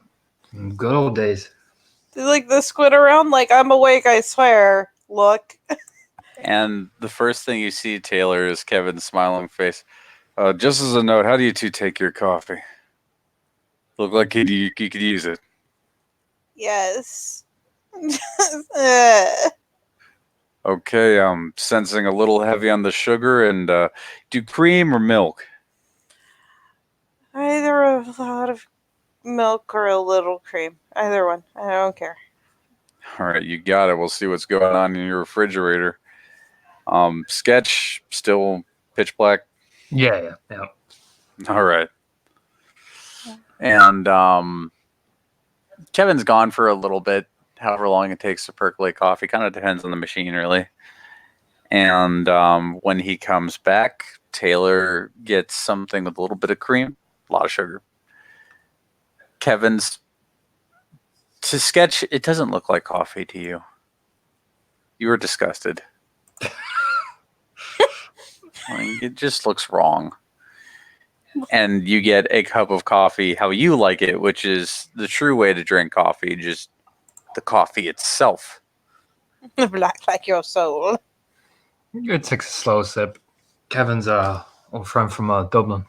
good old days. Like the squid around, like, I'm awake, I swear. Look. And the first thing you see, Taylor, is Kevin's smiling face. Just as a note, how do you two take your coffee? Look like you could use it. Yes. Okay, I'm sensing a little heavy on the sugar, and do cream or milk? Either a lot of milk or a little cream. Either one. I don't care. All right, you got it. We'll see what's going on in your refrigerator. Sketch still pitch black. Yeah. All right, and Kevin's gone for a little bit, however long it takes to percolate coffee. Kind of depends on the machine, really. And when he comes back, Taylor gets something with a little bit of cream, a lot of sugar. Kevin's to Sketch, it doesn't look like coffee to you. You were disgusted. Like, it just looks wrong. And you get a cup of coffee how you like it, which is the true way to drink coffee, just the coffee itself. Black like your soul. It takes a slow sip. Kevin's old friend from Dublin.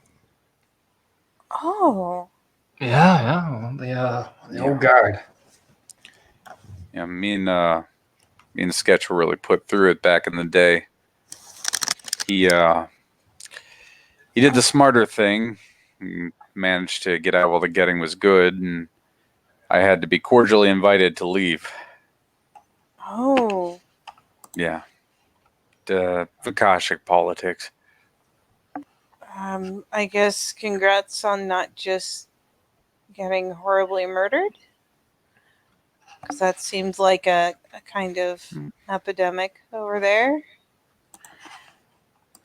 Oh. Yeah. The old guard. Yeah, me and Sketch were really put through it back in the day. He did the smarter thing, and managed to get out while the getting was good, and I had to be cordially invited to leave. Oh. Yeah. Akashic politics. I guess congrats on not just getting horribly murdered. Because that seems like a kind of epidemic over there.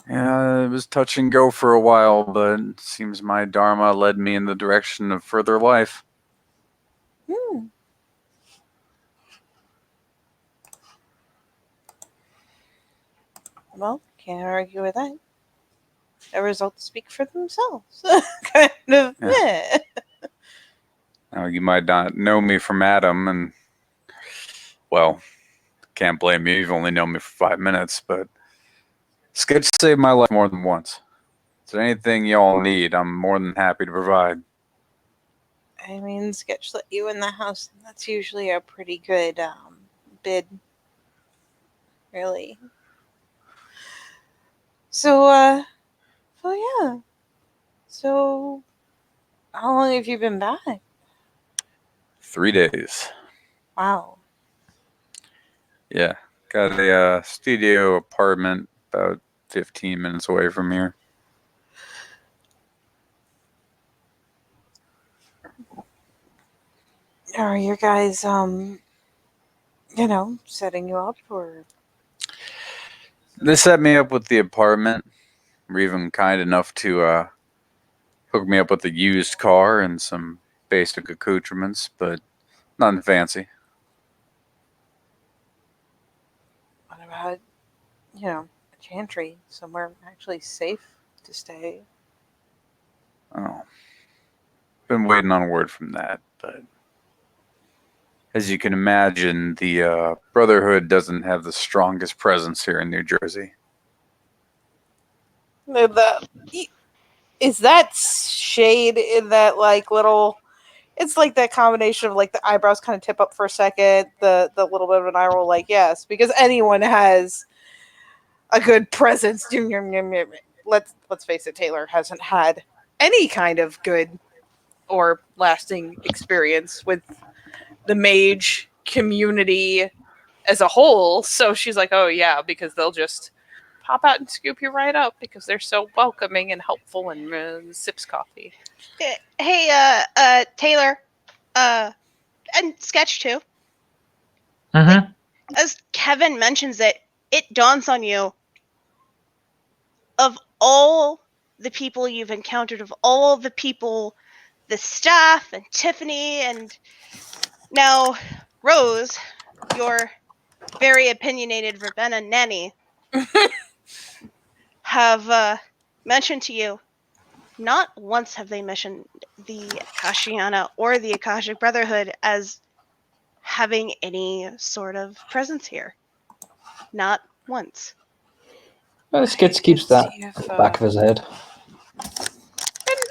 Yeah, it was touch and go for a while, but it seems my dharma led me in the direction of further life. Hmm. Well, can't argue with that. The results speak for themselves. Kind of. Yeah. Now, you might not know me from Adam, and, well, can't blame you. You've only known me for 5 minutes, but Sketch saved my life more than once. So anything y'all need, I'm more than happy to provide. I mean, Sketch let you in the house. And that's usually a pretty good bid. Really. So yeah. So, how long have you been back? 3 days. Wow. Yeah. Got a studio apartment about 15 minutes away from here. Are your guys, setting you up or? They set me up with the apartment. Were even kind enough to hook me up with a used car and some basic accoutrements, but nothing fancy. What about, a chantry, somewhere actually safe to stay? Oh, been waiting on word from that, but as you can imagine, the Brotherhood doesn't have the strongest presence here in New Jersey. Is that shade in that like little? It's like that combination of like the eyebrows kind of tip up for a second, the little bit of an eye roll, like yes, because anyone has a good presence. Let's face it, Taylor hasn't had any kind of good or lasting experience with the mage community as a whole. So she's like, oh yeah, because they'll just pop out and scoop you right up because they're so welcoming and helpful and sips coffee. Hey, Taylor, and Sketch too. Mm-hmm. As Kevin mentions it dawns on you, of all the people you've encountered, of all the people, the staff and Tiffany and now Rose, your very opinionated Ravenna nanny, have mentioned to you, not once have they mentioned the Akashiana or the Akashic Brotherhood as having any sort of presence here. Not once. Skits I keeps can that see at if the back of his head.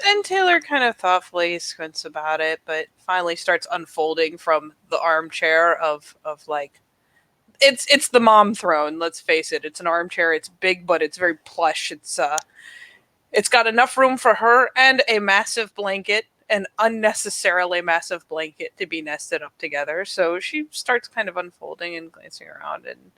and Taylor kind of thoughtfully squints about it, but finally starts unfolding from the armchair of like it's the mom throne, let's face it. It's an armchair, it's big, but it's very plush. It's got enough room for her and a massive blanket, an unnecessarily massive blanket to be nested up together. So she starts kind of unfolding and glancing around and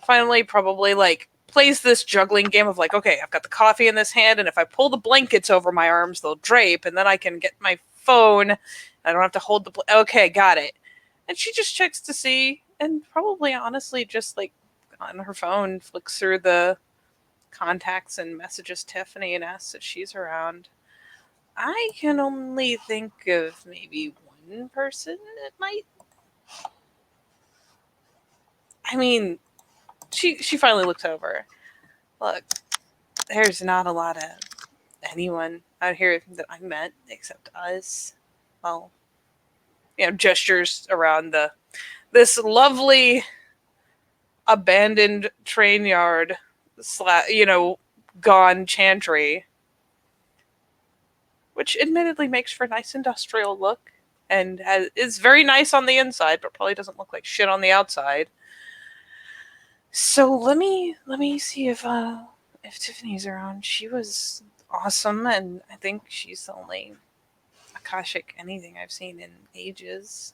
finally probably like plays this juggling game of like, okay, I've got the coffee in this hand, and if I pull the blankets over my arms, they'll drape, and then I can get my phone. I don't have to hold the. Okay, got it. And she just checks to see, and probably honestly just like on her phone flicks through the contacts and messages Tiffany and asks if she's around. I can only think of maybe one person that might. I mean, she finally looks over. Look, there's not a lot of anyone out here that I met except us. Well, gestures around this lovely abandoned train yard, gone chantry, which admittedly makes for a nice industrial look and is very nice on the inside, but probably doesn't look like shit on the outside. So let me see if Tiffany's around. She was awesome, and I think she's the only Akashic anything I've seen in ages.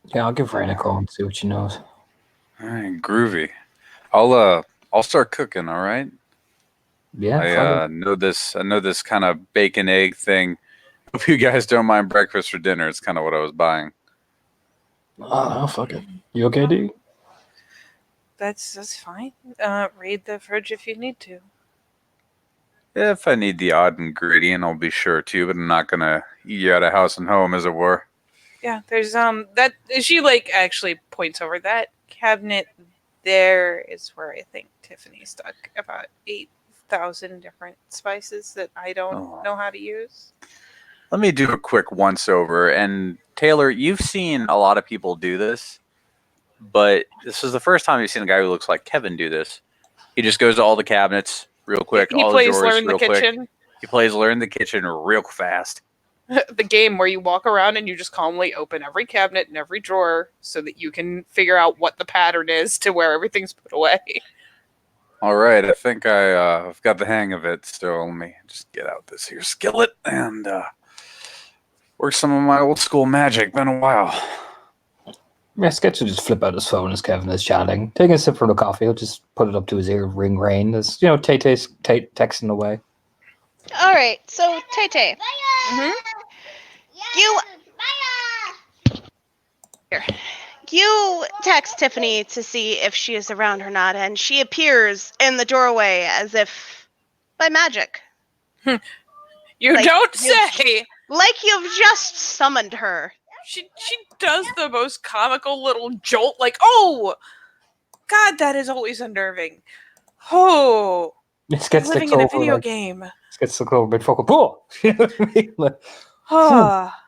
Yeah, I'll give Rain a call and see what she knows. All right, groovy. I'll start cooking. All right. Yeah, I know this. I know this kind of bacon egg thing. Hope you guys don't mind breakfast for dinner. It's kind of what I was buying. oh no, fuck it. You okay, dude? That's fine. Raid the fridge if you need to. If I need the odd ingredient, I'll be sure to. But I'm not gonna eat you out of house and home, as it were. Yeah, there's that she like actually points over that cabinet. There is where I think Tiffany stuck about 8,000 different spices that I don't know how to use. Let me do a quick once over. And Taylor, you've seen a lot of people do this, but this is the first time you've seen a guy who looks like Kevin do this. He just goes to all the cabinets real quick, He all the plays drawers Learn the real quick. Kitchen, He plays Learn the Kitchen real fast. the game where you walk around and you just calmly open every cabinet and every drawer so that you can figure out what the pattern is to where everything's put away. All right, I think I've got the hang of it. So let me just get out this here skillet and work some of my old school magic. Been a while. Yeah, Sketch will just flip out his phone as Kevin is chatting. Taking a sip from the coffee, he'll just put it up to his ear, ring rain, as, Tay-Tay's texting away. All right, so Tay-Tay, Mhm. you here. You text Tiffany to see if she is around or not, and she appears in the doorway as if by magic. You Like, don't you've- say. Like you've just summoned her. She does the most comical little jolt, like, oh, God, that is always unnerving. Oh, Sketch living takes in a over, video like, game. Sketch looks over, mid-focal, pull! You know what I mean? Like, Ah.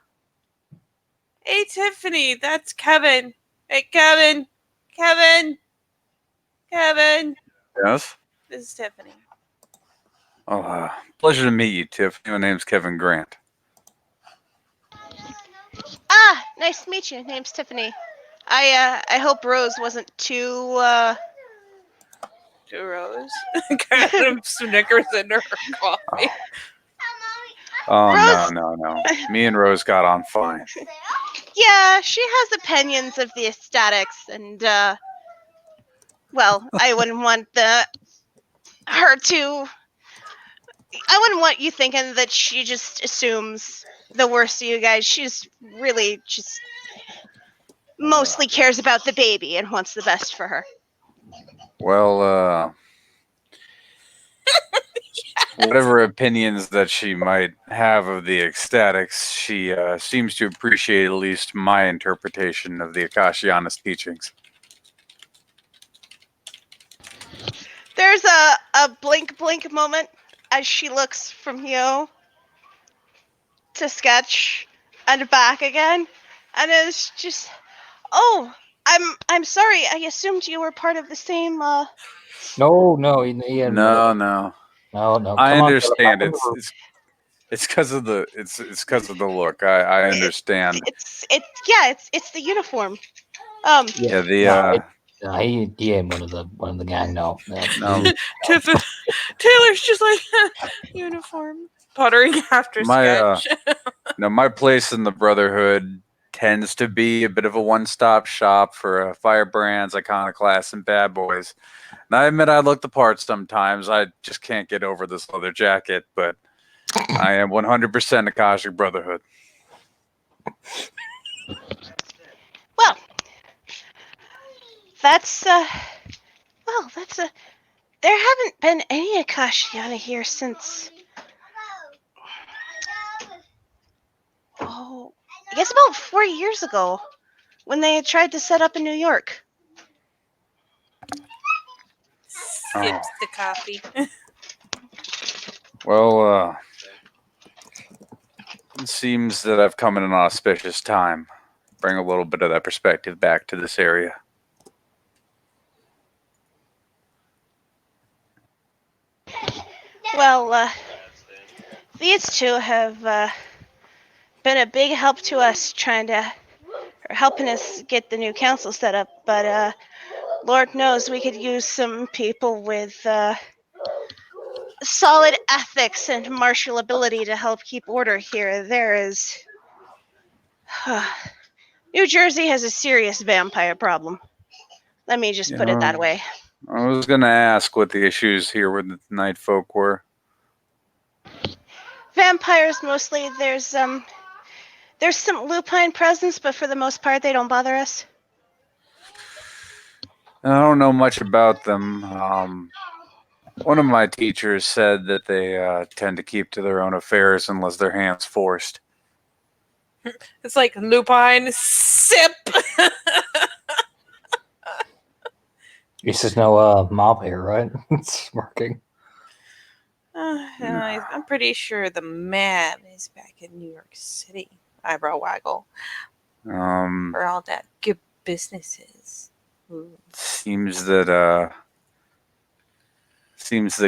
Hey, Tiffany, that's Kevin. Hey, Kevin. Kevin. Yes. This is Tiffany. Oh, pleasure to meet you, Tiff. My name's Kevin Grant. Ah, nice to meet you. Name's Tiffany. I hope Rose wasn't too Two Rose. Kind of Snickers in her coffee. Oh Rose. no. Me and Rose got on fine. Yeah, she has opinions of the aesthetics, and well, I wouldn't want her to. I wouldn't want you thinking that she just assumes the worst of you guys. She's really just mostly cares about the baby and wants the best for her. Well, whatever opinions that she might have of the ecstatics, she seems to appreciate at least my interpretation of the Akashiana's teachings. There's a blink moment as she looks from you to Sketch and back again, and it's just, oh, I'm sorry. I assumed you were part of the same. no, Ian, No. no. I Come on, Philip, back understand. in the room. It's because of the it's because of the look. I understand. It's the uniform. Yeah, He ain't one of the gang. No. no. Taylor's just like, uniform. Puttering after My Sketch. my place in the Brotherhood tends to be a bit of a one-stop shop for firebrands, iconoclasts, and bad boys. And I admit I look the part sometimes. I just can't get over this leather jacket, but I am 100% Akashic Brotherhood. Well, that's there haven't been any Akashiana here since, oh, I guess about 4 years ago when they tried to set up in New York. Sips the coffee. Well, it seems that I've come in an auspicious time. Bring a little bit of that perspective back to this area. Well, these two have been a big help to us helping us get the new council set up, but Lord knows we could use some people with solid ethics and martial ability to help keep order here. There is. New Jersey has a serious vampire problem. Let me just put it that way. I was going to ask what the issues here with the night folk were. Vampires mostly. There's some lupine presence, but for the most part, they don't bother us. I don't know much about them. One of my teachers said that they tend to keep to their own affairs unless their hands forced. It's like lupine sip. This is no mob here, right? It's working. I'm pretty sure the man is back in New York City. Eyebrow waggle. For all that good businesses. Seems that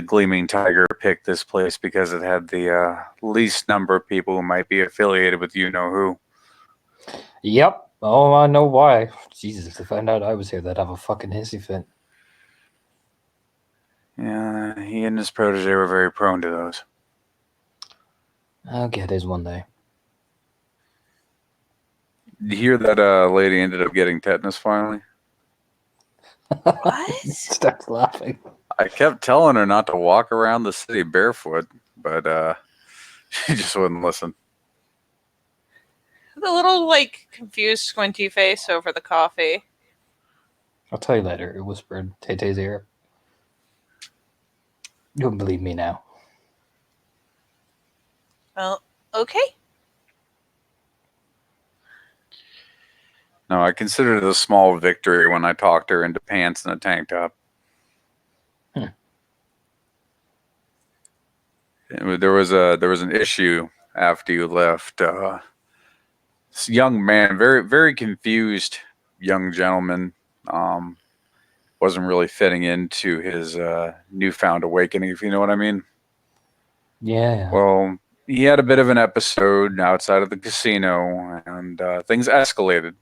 Gleaming Tiger picked this place because it had the least number of people who might be affiliated with you know who. Yep. Oh, I know why. Jesus, if they found out I was here, they'd have a fucking hissy fit. Yeah, he and his protege were very prone to those. I'll get his one day. Did you hear that lady ended up getting tetanus finally? What? Starts laughing. I kept telling her not to walk around the city barefoot, but she just wouldn't listen. The little, like, confused, squinty face over the coffee. I'll tell you later, it whispered Tay-Tay's ear. You don't believe me now. Well, okay. No, I considered it a small victory when I talked her into pants and a tank top. There was an issue after you left. This young man, very very confused young gentleman, wasn't really fitting into his newfound awakening, if you know what I mean. Yeah. Well, he had a bit of an episode outside of the casino, and things escalated.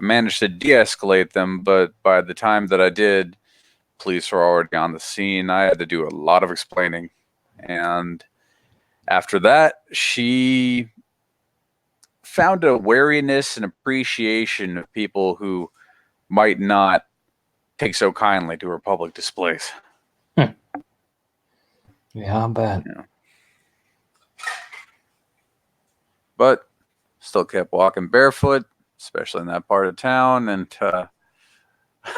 I managed to de-escalate them, but by the time that I did, police were already on the scene. I had to do a lot of explaining, and after that, she found a wariness and appreciation of people who might not take so kindly to her public displays. Yeah, I bet. Yeah. But still kept walking barefoot, especially in that part of town, and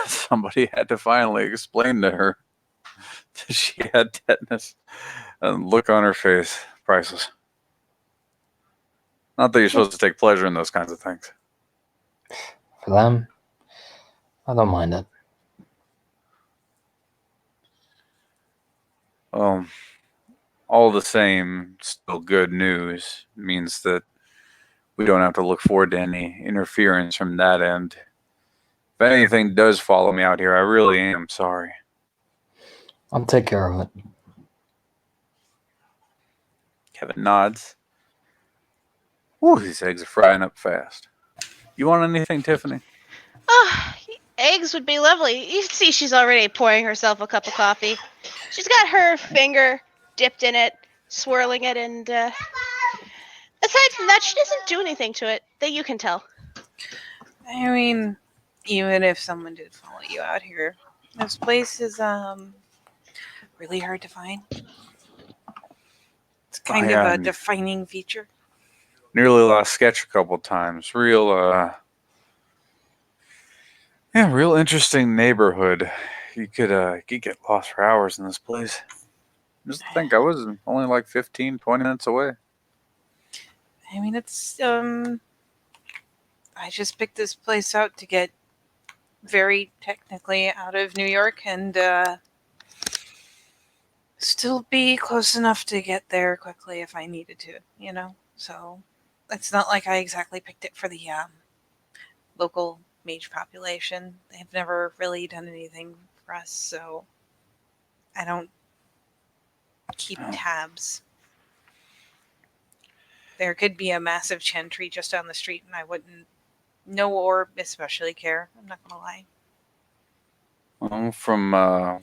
somebody had to finally explain to her that she had tetanus. And the look on her face, priceless. Not that you're supposed to take pleasure in those kinds of things. For them, I don't mind it. All the same, still good news means that we don't have to look forward to any interference from that end. If anything does follow me out here, I really am sorry. I'll take care of it. Kevin nods. Ooh, these eggs are frying up fast. You want anything, Tiffany? Ah, eggs would be lovely. You see, she's already pouring herself a cup of coffee. She's got her finger dipped in it, swirling it, and aside from that, she doesn't do anything to it that you can tell. I mean, even if someone did follow you out here, this place is really hard to find. It's kind of a defining feature. Nearly lost sketch a couple times. Real interesting neighborhood. You could get lost for hours in this place. Just think, I was only like 15, 20 minutes away. I mean, it's I just picked this place out to get very technically out of New York and still be close enough to get there quickly if I needed to, you know? So it's not like I exactly picked it for the local mage population. They've never really done anything for us, so I don't keep tabs. There could be a massive chantry just down the street and I wouldn't know or especially care. I'm not gonna lie. Well, from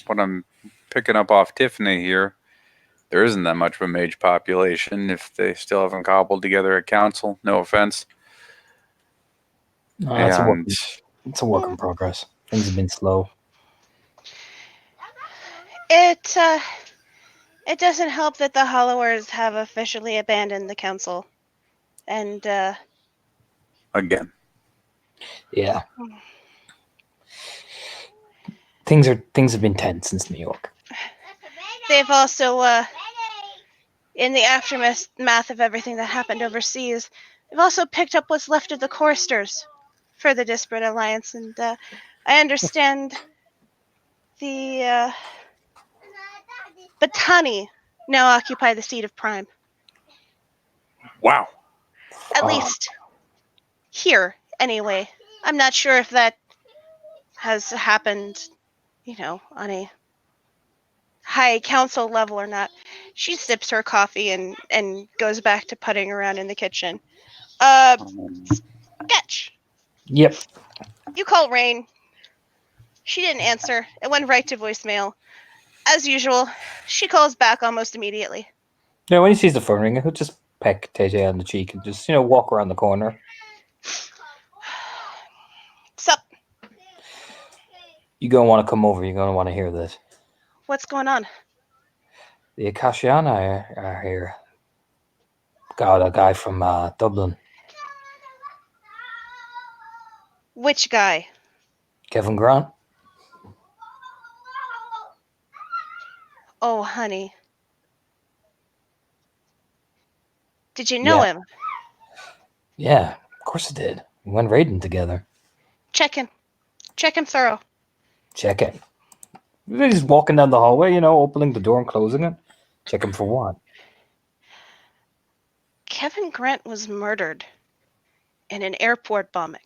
what I'm picking up off Tiffany here, there isn't that much of a mage population if they still haven't cobbled together a council. No offense. No, And it's a work in progress. Things have been slow. It doesn't help that the Hollowers have officially abandoned the council, and again, Yeah. Things have been tense since New York. they've also, in the aftermath of everything that happened overseas, they've also picked up what's left of the choristers for the Disparate Alliance, and I understand the Batani now occupy the seat of Prime. wow. At least here, anyway. I'm not sure if that has happened, on a high council level or not. She sips her coffee and goes back to putting around in the kitchen. Sketch. Yep. You call Rain. She didn't answer. It went right to voicemail. As usual, she calls back almost immediately. Yeah, when he sees the phone ringing, he'll just peck TJ on the cheek and just, walk around the corner. Sup? You're going to want to come over. You're going to want to hear this. What's going on? The Akashiana are here. Got a guy from Dublin, Which guy? Kevin Grant. Oh, honey. Did you know Yeah. him? Yeah, of course it did. We went raiding together. Check him. Check him thorough. Check it. They're just walking down the hallway, opening the door and closing it. Check him for what? Kevin Grant was murdered in an airport bombing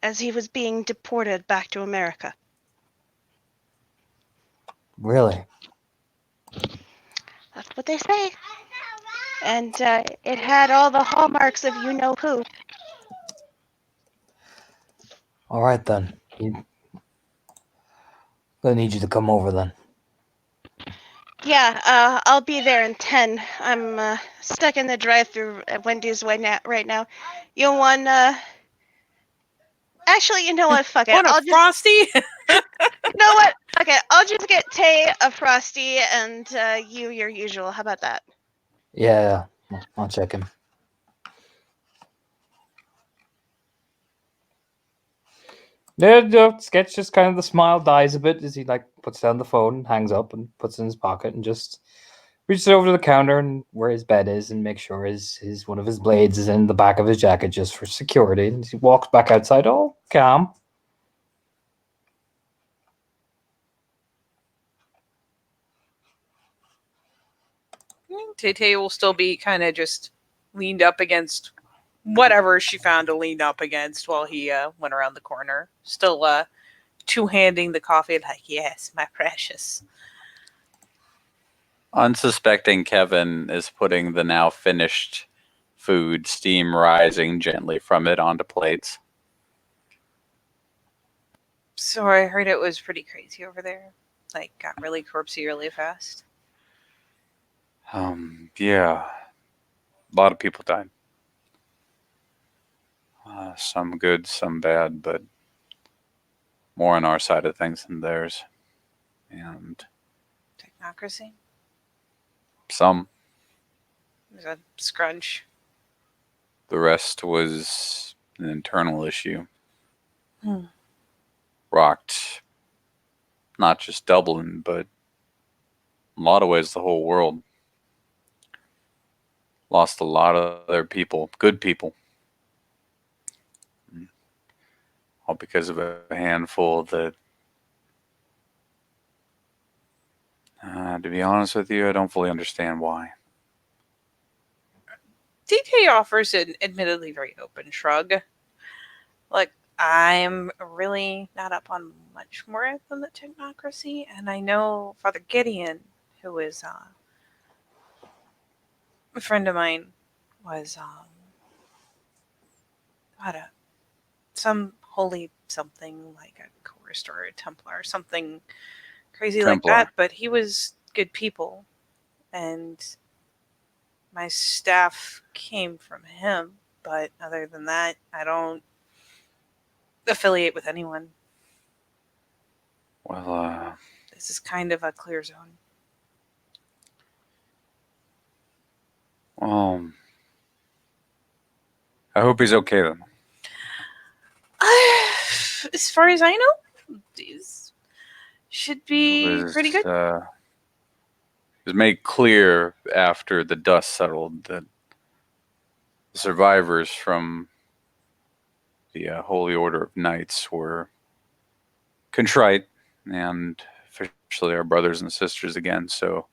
as he was being deported back to America. Really? That's what they say. And it had all the hallmarks of you-know-who. All right, then. I'm going to need you to come over, then. Yeah, I'll be there in 10. I'm stuck in the drive-thru at Wendy's right now. You want, Actually, you know what? Fuck it. Want a Frosty? You know what? Okay, I'll just get Tay a Frosty and you your usual. How about that? Yeah, I'll check him. Yeah, the sketch just kind of the smile dies a bit as he puts down the phone, hangs up, and puts it in his pocket, and just reaches over to the counter and where his bed is, and makes sure his one of his blades is in the back of his jacket just for security. And he walks back outside, all calm. Tay will still be kind of just leaned up against whatever she found to lean up against while he went around the corner. Still two-handing the coffee like, yes, my precious. Unsuspecting Kevin is putting the now finished food, steam rising gently from it, onto plates. So I heard it was pretty crazy over there. Got really corpsey really fast. Yeah. A lot of people died. Some good, some bad, but more on our side of things than theirs. And Technocracy? some. There's a scrunch. The rest was an internal issue. Hmm. Rocked not just Dublin, but in a lot of ways the whole world. Lost a lot of their people, good people. All because of a handful that, to be honest with you, I don't fully understand why. DK offers an admittedly very open shrug. I'm really not up on much more than the technocracy, and I know Father Gideon, who is a friend of mine, was some holy something, like a chorist or a Templar or something crazy Templar. like that, but he was good people, and my staff came from him, but other than that, I don't affiliate with anyone. Well, This is kind of a clear zone. I hope he's okay then. As far as I know, these should be pretty good. It was made clear after the dust settled that the survivors from the Holy Order of Knights were contrite and officially our brothers and sisters again, so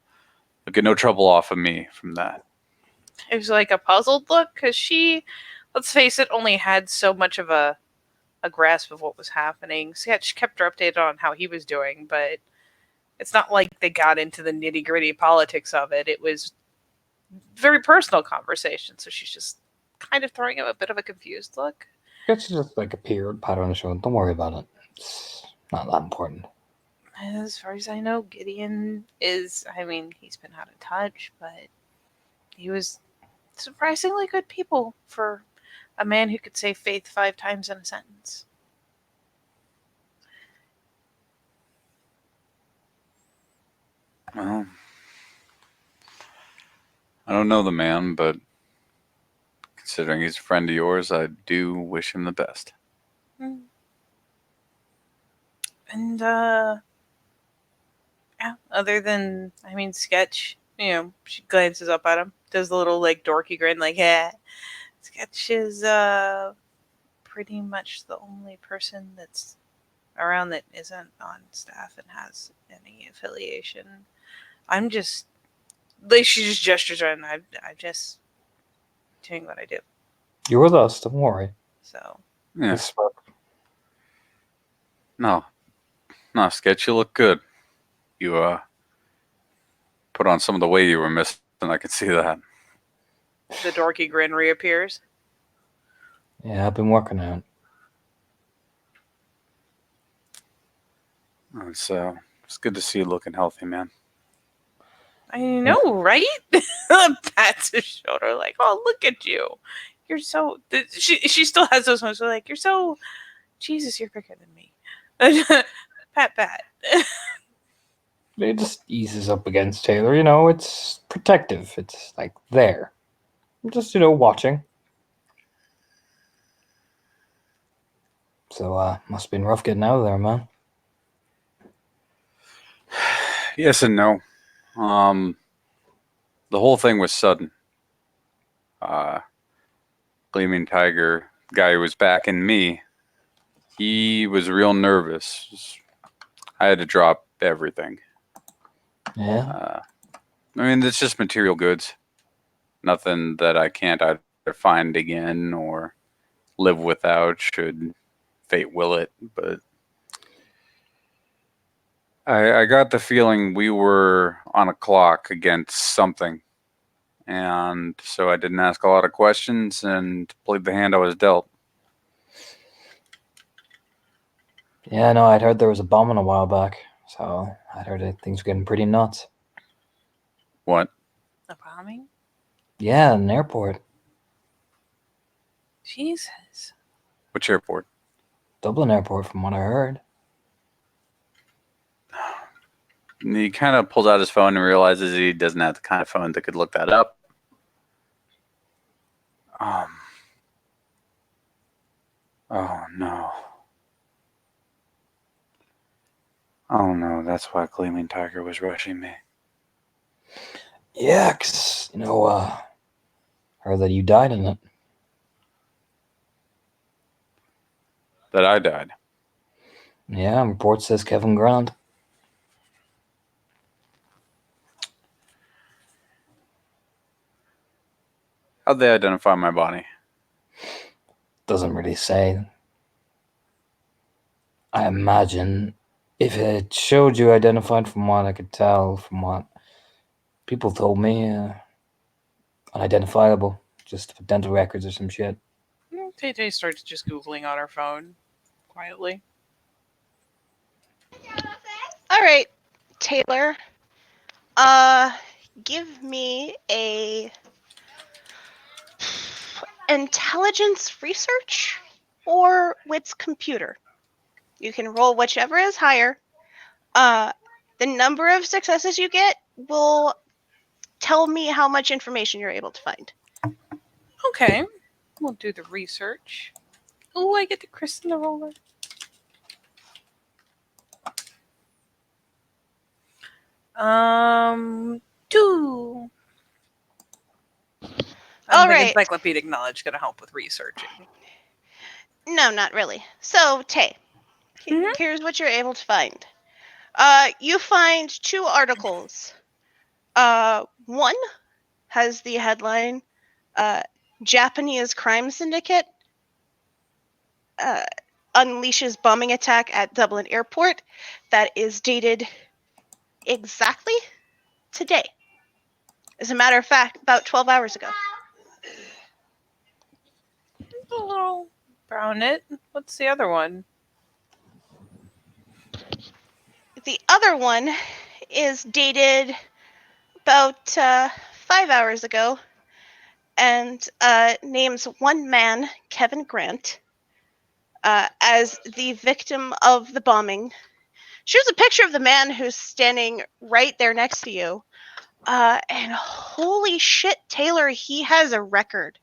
they'll get no trouble off of me from that. It was like a puzzled look, because she, let's face it, only had so much of a grasp of what was happening. So yeah, she kept her updated on how he was doing, but it's not like they got into the nitty-gritty politics of it. It was very personal conversation, so she's just kind of throwing him a bit of a confused look. It's just appeared, pat on the shoulder. Don't worry about it. It's not that important. As far as I know, Gideon is, I mean, he's been out of touch, but he was surprisingly good people for a man who could say faith 5 times in a sentence. Well, I don't know the man, but considering he's a friend of yours, I do wish him the best. Mm. And, yeah, other than, I mean, Sketch, she glances up at him, does the little, like, dorky grin, like, yeah. Sketch is, pretty much the only person that's around that isn't on staff and has any affiliation. I'm just, like, she just gestures around, I'm just doing what I do. You're with us, don't worry. So, Yeah. This work. No, Sketch, you look good. You put on some of the weight you were missing. I can see that. the dorky grin reappears. Yeah, I've been working on it. It's good to see you looking healthy, man. I know, right? Pats his shoulder, like, oh, look at you. You're so. She still has those moments where, like, you're so. Jesus, you're bigger than me. Pat. It just eases up against Taylor, you know, it's protective. It's like there. Just, watching. So, must have been rough getting out of there, man. Yes and no. The whole thing was sudden. Gleaming Tiger, guy who was backing me, he was real nervous. I had to drop everything. Yeah. I mean, it's just material goods. Nothing that I can't either find again or live without should fate will it. But I got the feeling we were on a clock against something. And so I didn't ask a lot of questions and played the hand I was dealt. Yeah, no, I'd heard there was a bombing a while back. So, I'd heard that things were getting pretty nuts. What? A bombing? Yeah, an airport. Jesus. Which airport? Dublin airport, from what I heard. And he kind of pulls out his phone and realizes he doesn't have the kind of phone that could look that up. Oh no. Oh no, that's why Gleaming Tiger was rushing me. Yeah, 'cause, heard that you died in it. That I died. Yeah, report says Kevin Grant. How'd they identify my body? Doesn't really say. I imagine if it showed you identified, from what I could tell, from what people told me, unidentifiable. Just dental records or some shit. Tay starts just Googling on her phone quietly. All right, Taylor. Give me a intelligence research or wits computer. You can roll whichever is higher. The number of successes you get will tell me how much information you're able to find. Okay, we'll do the research. Oh, I get to christen the roller. Two. I All don't think right. encyclopedic knowledge going to help with researching. No, not really. So, Tay, Mhm. here's what you're able to find. You find 2 articles. One has the headline, Japanese crime syndicate unleashes bombing attack at Dublin airport. That is dated exactly today. As a matter of fact, about 12 hours ago. A little brown it. What's the other one? The other one is dated about 5 hours ago and names one man, Kevin Grant, as the victim of the bombing. Shows a picture of the man who's standing right there next to you. And holy shit, Taylor, he has a record.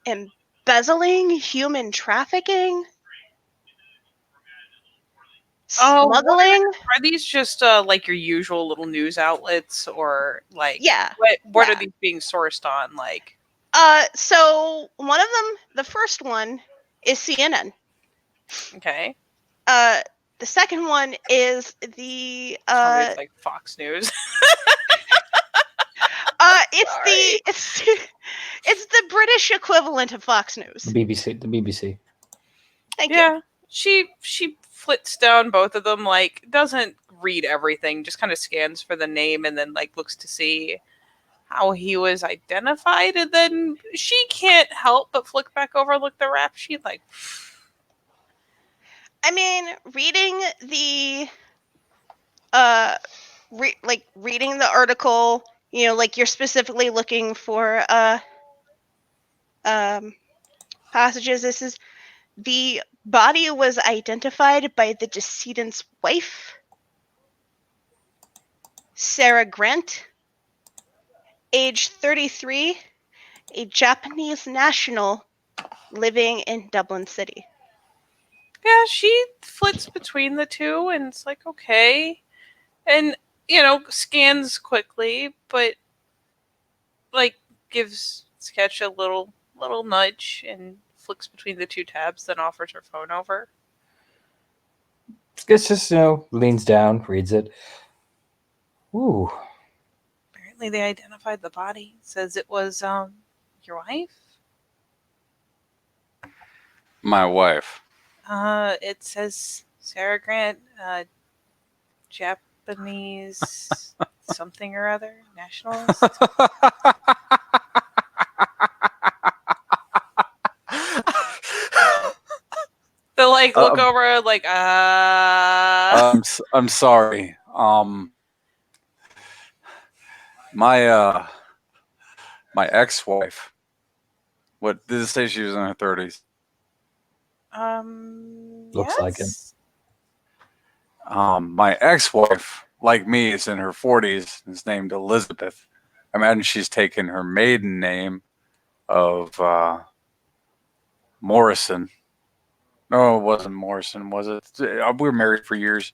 Embezzling, human trafficking, smuggling. Are these just like your usual little news outlets, or like Yeah. what yeah. are these being sourced on? Like, So one of them, the first one, is CNN. okay, The second one is the tell me it's like Fox News. it's Sorry. the it's the British equivalent of Fox News. The BBC. Thank you. Yeah, she flits down both of them, like doesn't read everything, just kind of scans for the name and then like looks to see how he was identified, and then she can't help but flick back over, look the rap sheet, like, I mean, reading the reading the article, you know, like you're specifically looking for passages. This is the body was identified by the decedent's wife, Sarah Grant, age 33, a Japanese national living in Dublin City. yeah, she flits between the two, and it's like, okay, and you know, scans quickly, but like gives Sketch a little nudge and flicks between the two tabs, then offers her phone over. It's just, leans down, reads it. Ooh. Apparently, they identified the body. Says it was your wife. My wife. It says Sarah Grant, Japanese something or other, nationalist. They like look over, like I'm sorry. My ex-wife. What did it say? She was in her 30s. Looks like it. yes. My ex-wife, like me, is in her 40s. Is named Elizabeth. I imagine she's taken her maiden name of Morrison. No, it wasn't Morrison, was it? We were married for years.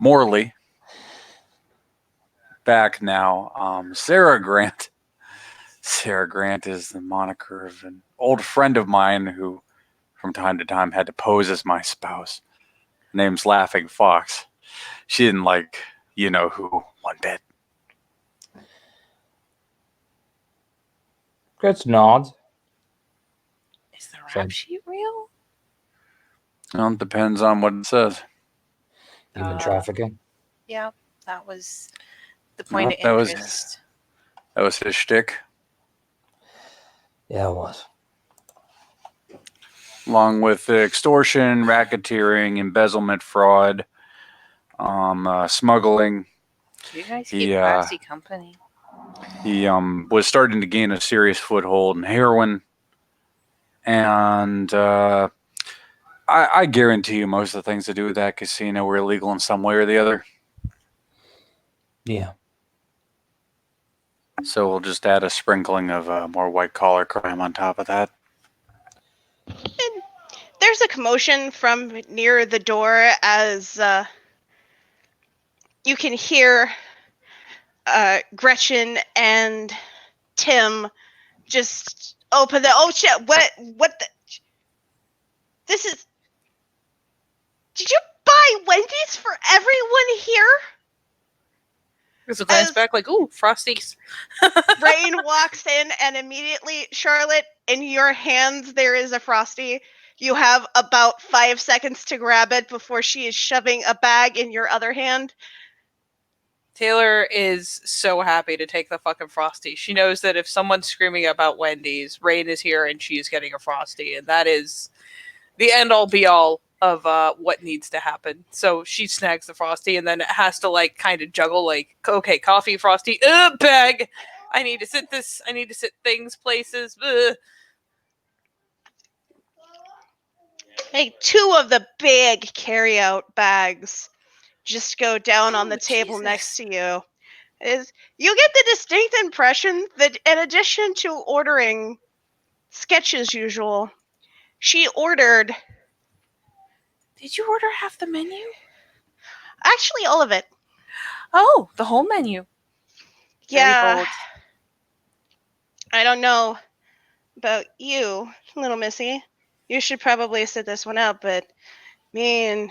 Morley. Back now. Sarah Grant. Sarah Grant is the moniker of an old friend of mine who, from time to time, had to pose as my spouse. Her name's Laughing Fox. She didn't like you know who one bit. Gets nods. Is the So- rap sheet real? Well, it depends on what it says. Human trafficking. Yeah, that was the point Nope, of that was- interest. That was his shtick. Yeah, it was. Along with extortion, racketeering, embezzlement, fraud, smuggling. You guys He, keep classy company. He was starting to gain a serious foothold in heroin. And I guarantee you most of the things to do with that casino were illegal in some way or the other. Yeah. So we'll just add a sprinkling of more white-collar crime on top of that. And there's a commotion from near the door as you can hear Gretchen and Tim just open the. Oh shit! What the? This is. Did you buy Wendy's for everyone here? There's a glance As- back, like, ooh, Frosties. Rain walks in, and immediately, Charlotte, in your hands there is a Frosty. You have about 5 seconds to grab it before she is shoving a bag in your other hand. Taylor is so happy to take the fucking Frosty. She knows that if someone's screaming about Wendy's, Rain is here and she's getting a Frosty, and that is the end all be all of what needs to happen. So she snags the Frosty and then it has to like kind of juggle like, okay, coffee, Frosty, bag. I need to sit things places. Hey, 2 of the big carry-out bags just go down on the table Jesus. next to you. You get the distinct impression that in addition to ordering sketch as usual, she ordered Did you order half the menu? actually all of it. Oh, the whole menu. Very Yeah, bold. I don't know about you, little missy. You should probably sit this one out, but me and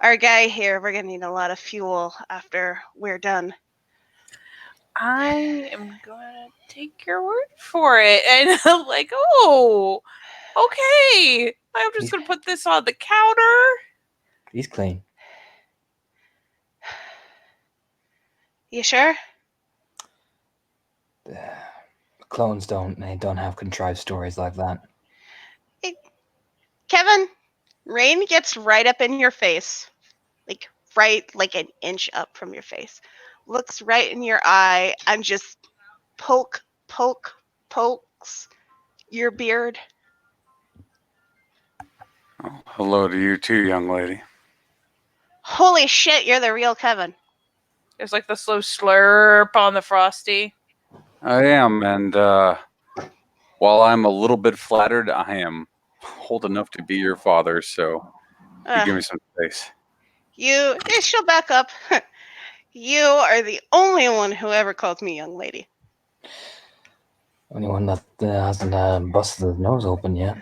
our guy here, we're gonna need a lot of fuel after we're done. I am gonna take your word for it. And I'm like, oh, okay. I'm just gonna put this on the counter. He's clean. You sure? Clones don't have contrived stories like that. Kevin, rain gets right up in your face. Like an inch up from your face. Looks right in your eye and just pokes your beard. Oh, hello to you too, young lady. Holy shit, you're the real Kevin. There's like the slow slurp on the Frosty. I am, and while I'm a little bit flattered, I am old enough to be your father, so you give me some space. She'll back up. You are the only one who ever called me young lady. Only one that hasn't busted his nose open yet.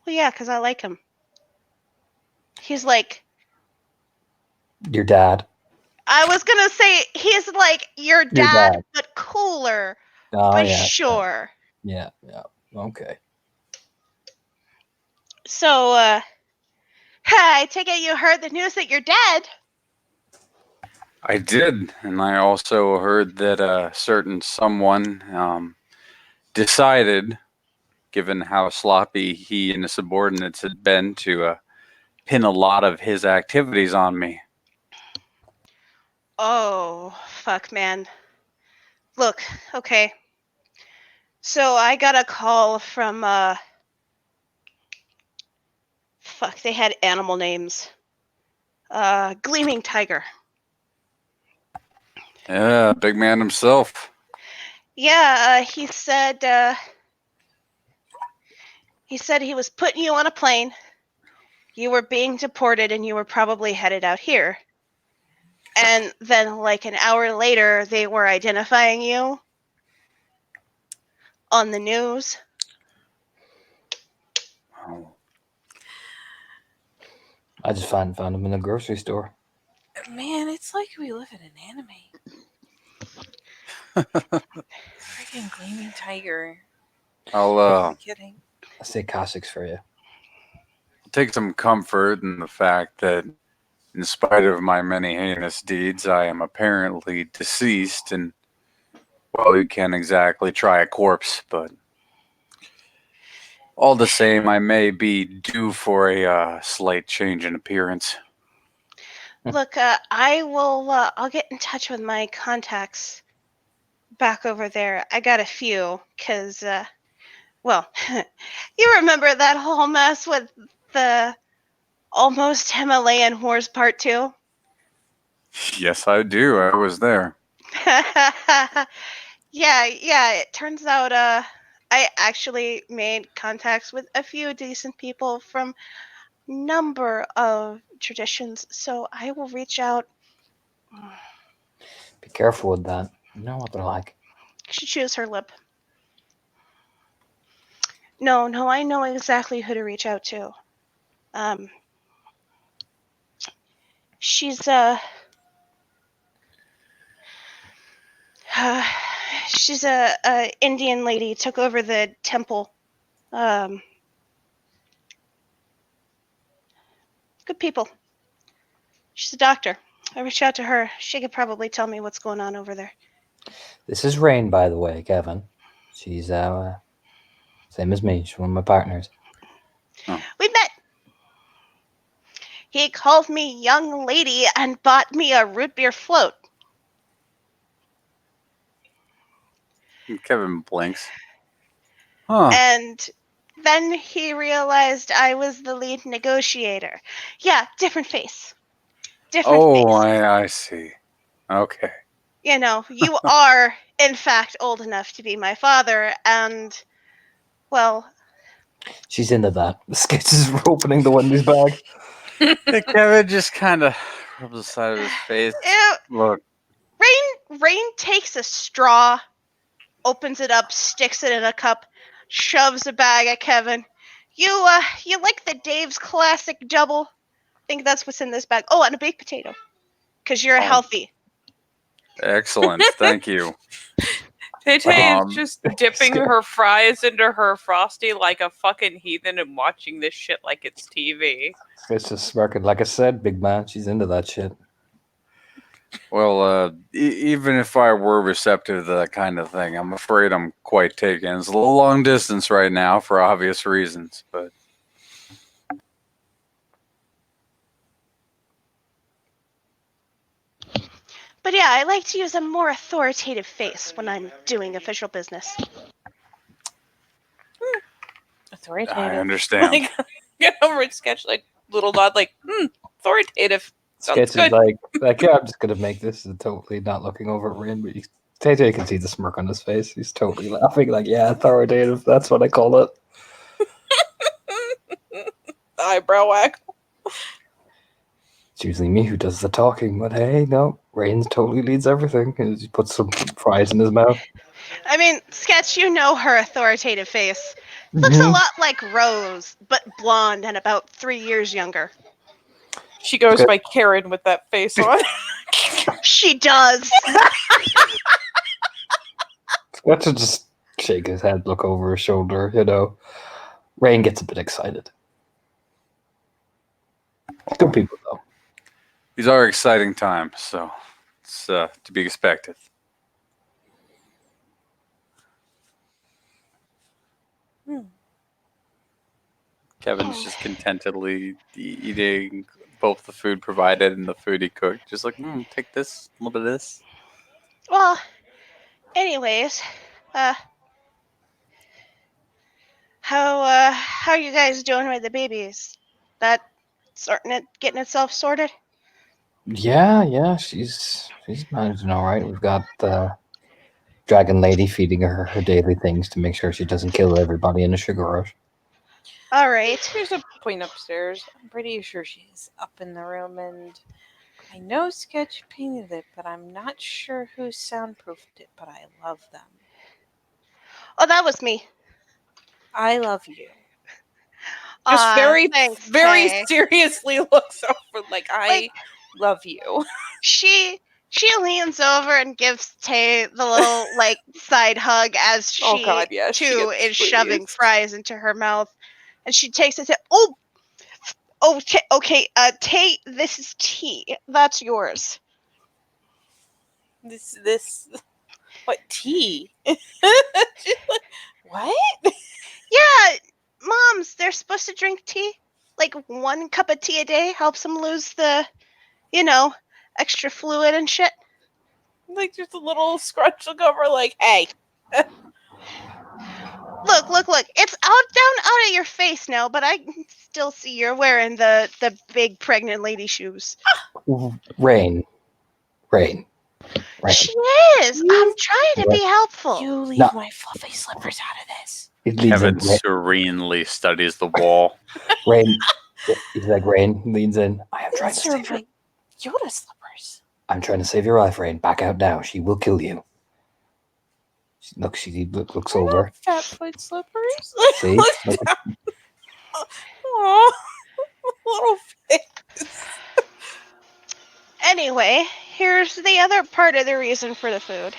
Well, yeah, because I like him. He's like... Your dad. I was going to say, he's like your dad, but cooler. Oh, but yeah. sure. Yeah. Okay. So, I take it you heard the news that you're dead. I did, and I also heard that a certain someone decided, given how sloppy he and his subordinates had been, to pin a lot of his activities on me. Oh, fuck, man. Look, okay. So I got a call from, fuck, they had animal names. Gleaming Tiger. Yeah, big man himself. Yeah, he said he was putting you on a plane. You were being deported and you were probably headed out here. And then, like an hour later, they were identifying you on the news. Oh. I just found him in a grocery store. Man, it's like we live in an anime. Freaking Gleaming Tiger. I'll kidding. I say Cossacks for you. take some comfort in the fact that, in spite of my many heinous deeds, I am apparently deceased, and well, you can't exactly try a corpse, but all the same, I may be due for a slight change in appearance. Look, I'll get in touch with my contacts back over there. I got a few, because, well, you remember that whole mess with the almost Himalayan horse part 2? Yes, I do. I was there. Yeah, it turns out, I actually made contacts with a few decent people from number of traditions, so I will reach out. Be careful with that. You know what they're like. She chews her lip. No, I know exactly who to reach out to. She's she's a Indian lady, took over the temple. Good people. She's a doctor. I reached out to her. She could probably tell me what's going on over there. This is Rain, by the way, Kevin. She's same as me. She's one of my partners. Oh. We met. He called me young lady and bought me a root beer float. Kevin blinks. Huh. And then he realized I was the lead negotiator. Yeah, different face. Different Oh, face. I see. Okay. You know, you are, in fact, old enough to be my father, and, well, She's into that. The sketch is opening the Wendy's bag. Hey, Kevin just kind of rubs the side of his face. Look, Rain takes a straw, opens it up, sticks it in a cup, shoves a bag at Kevin. You like the Dave's classic double? I think that's what's in this bag. Oh, and a baked potato, because you're Oh. healthy. excellent. Thank you. Tay Tay is Um, just dipping her fries into her frosty like a fucking heathen and watching this shit like it's TV. It's just smirking. Like I said, big man, she's into that shit. Well, even if I were receptive to that kind of thing, I'm afraid I'm quite taken. It's a little long distance right now for obvious reasons, but But yeah, I like to use a more authoritative face when I'm doing official business. Authoritative. I understand. Like, get over it, sketch like little nod, like, authoritative. Sounds Sketch good. is like, yeah, I'm just gonna make this and totally not looking over at Rin, but Tay Tay can see the smirk on his face. He's totally laughing, like, yeah, authoritative. That's what I call it. Eyebrow whack. It's usually me who does the talking, but hey, no, Rain totally leads everything. He puts some fries in his mouth. I mean, Sketch, you know her authoritative face. Looks a lot like Rose, but blonde and about 3 years younger. She goes Okay. by Karen with that face on. She does. Sketch will just shake his head, look over his shoulder, you know. Rain gets a bit excited. Good people, though. These are exciting times, so it's to be expected. Kevin's just contentedly eating both the food provided and the food he cooked. Just like, take this, a little bit of this. Well, anyways, how you guys doing with the babies? That getting itself sorted? Yeah, she's managing all right. We've got the dragon lady feeding her daily things to make sure she doesn't kill everybody in a sugar rush. All right. There's a point upstairs. I'm pretty sure she's up in the room, and I know Sketch painted it, but I'm not sure who soundproofed it, but I love them. Oh, that was me. I love you. Just very Thanks, very Tay. seriously looks over like I Like- love you. She leans over and gives Tay the little like side hug as she Oh God, yes, she too gets is shoving squeezed. fries into her mouth, and she takes it. Okay. Tay, this is tea. That's yours. This what tea? She's like, what? Yeah, moms, they're supposed to drink tea. Like 1 cup of tea a day helps them lose the, extra fluid and shit. Like just a little scrunch look over, like, hey. Look. It's out of your face now, but I can still see you're wearing the big pregnant lady shoes. Rain. She is. I'm trying to be helpful. You leave No. my fluffy slippers out of this. He leans in. Kevin serenely studies the wall. Rain. He's like, Rain leans in. I am trying to These are save your. my Yoda slippers. I'm trying to save your life, Rain. Back out now. She will kill you. She looks They're over. not fat foot slippers. See? Looks Look down. Aw, little face. Anyway, here's the other part of the reason for the food.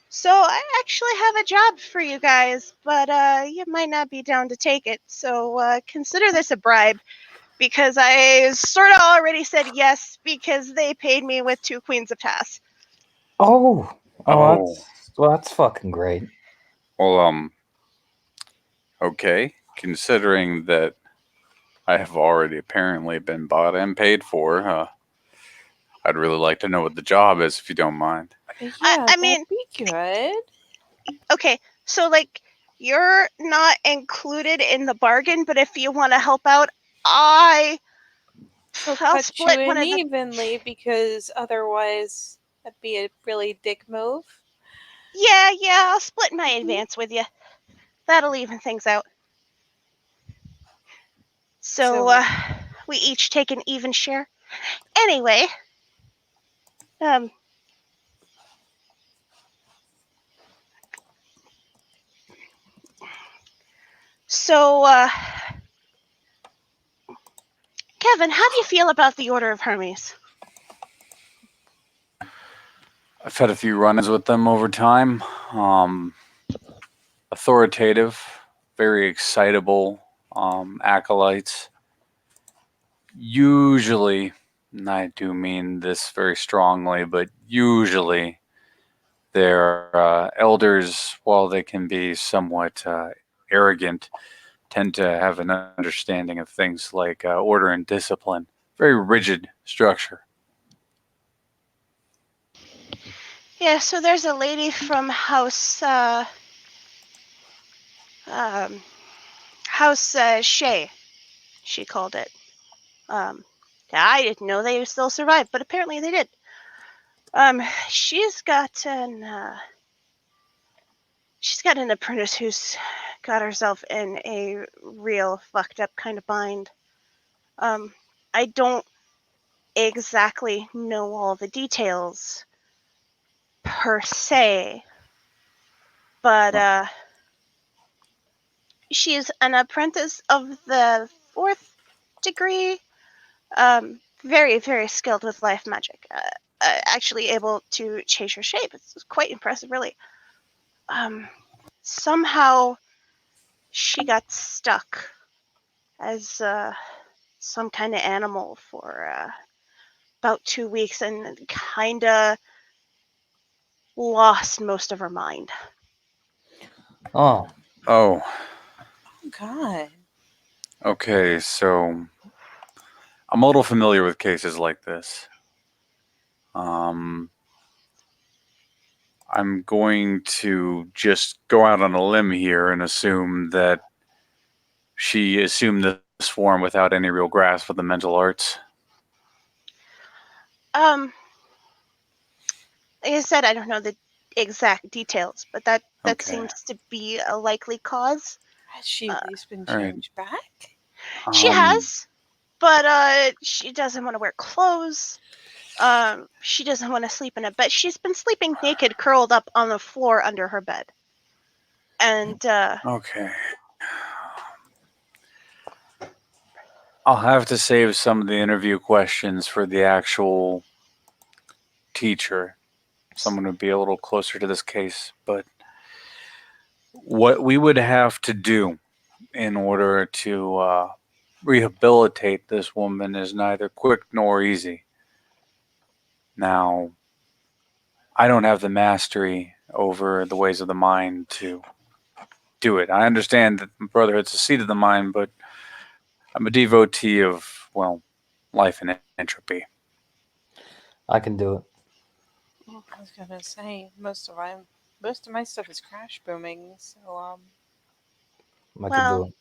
So I actually have a job for you guys, but you might not be down to take it. So consider this a bribe, because I sort of already said yes because they paid me with 2 queens of tass. Oh, Oh. that's fucking great. Well, Okay, considering that I have already apparently been bought and paid for, I'd really like to know what the job is, if you don't mind. Yeah, I mean, that'd be good. okay, so like you're not included in the bargain, but if you want to help out, I'll So cut you split one in of the. evenly, because otherwise that'd be a really dick move. Yeah, I'll split my advance with you. That'll even things out. So, we each take an even share. Anyway, um, so, Kevin, how do you feel about the Order of Hermes? I've had a few run-ins with them over time. Authoritative, very excitable acolytes. Usually, and I do mean this very strongly, but usually their elders, while they can be somewhat arrogant, tend to have an understanding of things like order and discipline. Very rigid structure. Yeah, so there's a lady from House Shea, she called it. Um, I didn't know they still survived, but apparently they did. She's got an apprentice who's got herself in a real fucked up kind of bind. I don't exactly know all the details per se, but she's an apprentice of the 4th degree. Very, very skilled with life magic. Actually able to change her shape. It's quite impressive, really. Somehow she got stuck as some kind of animal for about 2 weeks and kind of lost most of her mind. Oh, Oh, God. okay, so I'm a little familiar with cases like this. Um, I'm going to just go out on a limb here and assume that she assumed this form without any real grasp of the mental arts. Um, like I said, I don't know the exact details, but that Okay. seems to be a likely cause. Has she at least been all right. changed back? She has, but she doesn't want to wear clothes. She doesn't want to sleep in a bed. She's been sleeping naked, curled up on the floor under her bed. And Okay. I'll have to save some of the interview questions for the actual teacher, someone who'd be a little closer to this case. But what we would have to do in order to rehabilitate this woman is neither quick nor easy. Now, I don't have the mastery over the ways of the mind to do it. I understand that Brotherhood's the seat of the mind, but I'm a devotee of, well, life and entropy. I can do it. I was gonna say most of my stuff is crash booming, so I can do it.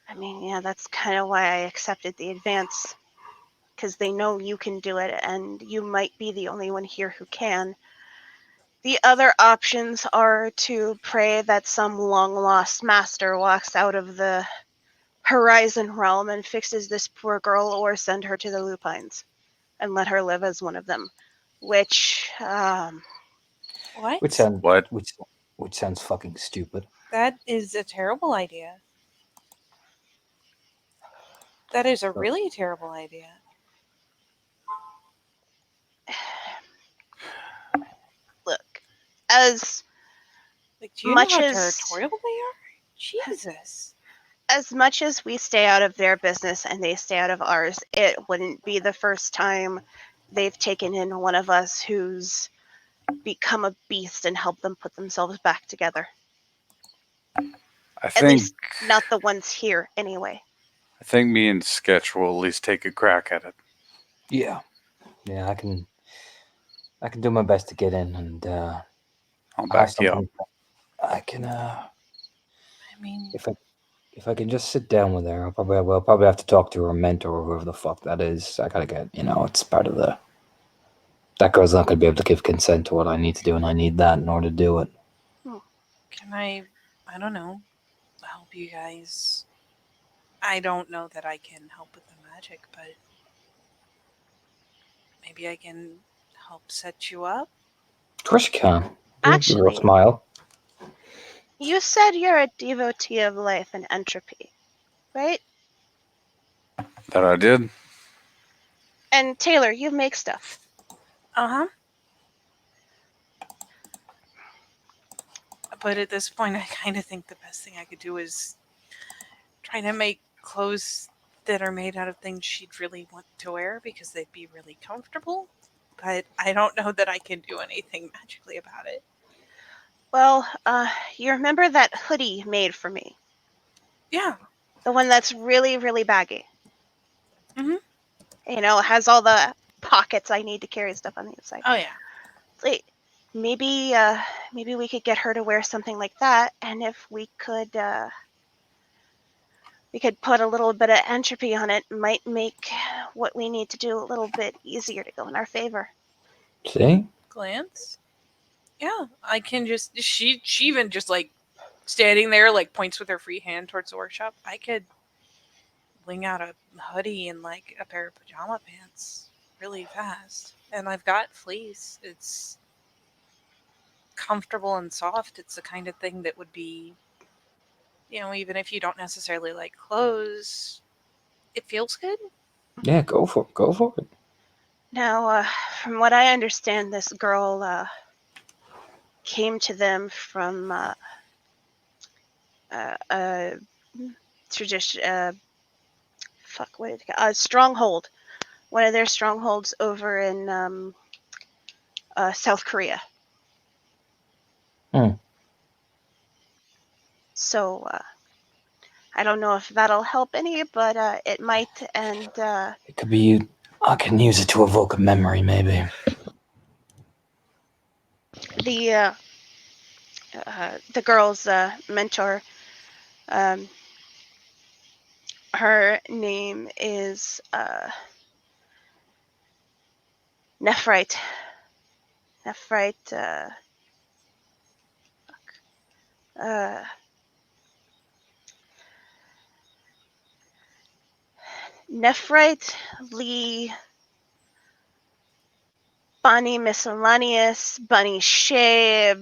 I mean, yeah, that's kind of why I accepted the advance, because they know you can do it, and you might be the only one here who can. The other options are to pray that some long-lost master walks out of the Horizon realm and fixes this poor girl, or send her to the Lupines and let her live as one of them. Which, what? Which sounds What? which sounds fucking stupid. That is a terrible idea. That is a really terrible idea. look, as Like, do you much know how as territorial they are? Jesus. as much as we stay out of their business and they stay out of ours, it wouldn't be the first time they've taken in one of us who's become a beast and helped them put themselves back together. I At think least not the ones here, anyway. me and Sketch will at least take a crack at it. Yeah, I can do my best to get in, and I'll I have back you up. something. I can I mean, if I can just sit down with her, I'll probably have to talk to her mentor or whoever the fuck that is. I gotta get, it's part of the. That girl's not gonna be able to give consent to what I need to do, and I need that in order to do it. can I don't know, help you guys? I don't know that I can help with the magic, but maybe I can help set you up. Of course you can. Give her a Actually, smile. you said you're a devotee of life and entropy, right? That I did. And Taylor, you make stuff. Uh-huh. But at this point, I kind of think the best thing I could do is try to make clothes that are made out of things she'd really want to wear because they'd be really comfortable. But I don't know that I can do anything magically about it. Well, you remember that hoodie you made for me? Yeah. The one that's really, really baggy. Mhm. Has all the pockets I need to carry stuff on the inside. Oh yeah. Wait, maybe we could get her to wear something like that, and if we could put a little bit of entropy on it, might make what we need to do a little bit easier to go in our favor. See? Glance. Yeah, I can just. She even just like standing there, like points with her free hand towards the workshop. I could wing out a hoodie and like a pair of pajama pants really fast. And I've got fleece. It's comfortable and soft. It's the kind of thing that would be, even if you don't necessarily like clothes, it feels good. Yeah, go for it. Go for it. Now, from what I understand, this girl came to them from a tradition. Fuck, what did it call? A stronghold. One of their strongholds over in South Korea. Hmm. So I don't know if that'll help any, but it might. And It could be you. I can use it to evoke a memory, maybe. the girl's mentor, um, her name is Nephrite. Nephrite. Uh, Nephrite Lee Bonnie Miscellaneous Bunny Shea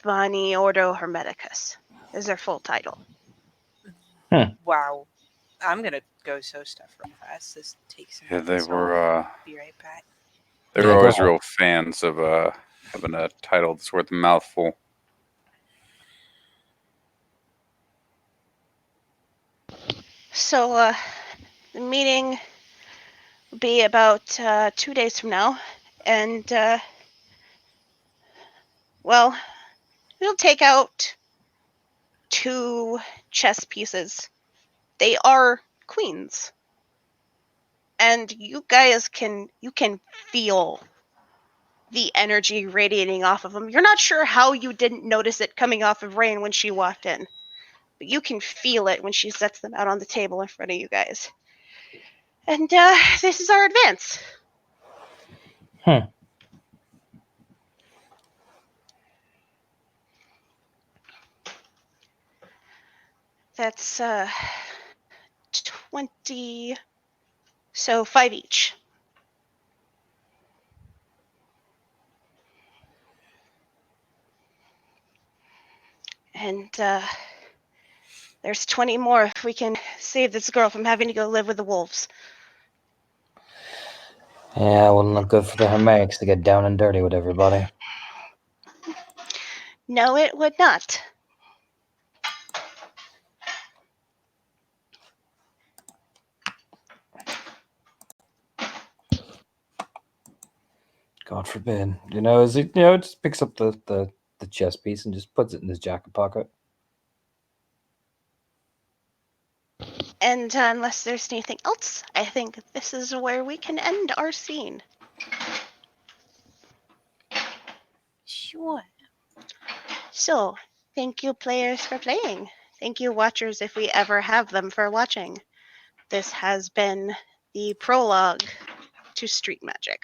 Bunny Ordo Hermeticus is their full title. Wow. I'm gonna go sew stuff real fast. This takes a Yeah, minute, they so were. I'll be right back. They Yeah, were go always ahead. real fans of having a title that's worth a mouthful. So the meeting will be about 2 days from now, and well, we'll take out 2 chess pieces. They are queens, and you guys can feel the energy radiating off of them. You're not sure how you didn't notice it coming off of Rain when she walked in, but you can feel it when she sets them out on the table in front of you guys. And this is our advance. That's 20, so 5 each. And there's 20 more if we can save this girl from having to go live with the wolves. Yeah, well, not good for the Hermetics to get down and dirty with everybody. No, it would not. God forbid. Is it? Just picks up the chess piece and just puts it in his jacket pocket. And unless there's anything else, I think this is where we can end our scene. Sure. So, thank you, players, for playing. Thank you, watchers, if we ever have them, for watching. This has been the prologue to Street Magic.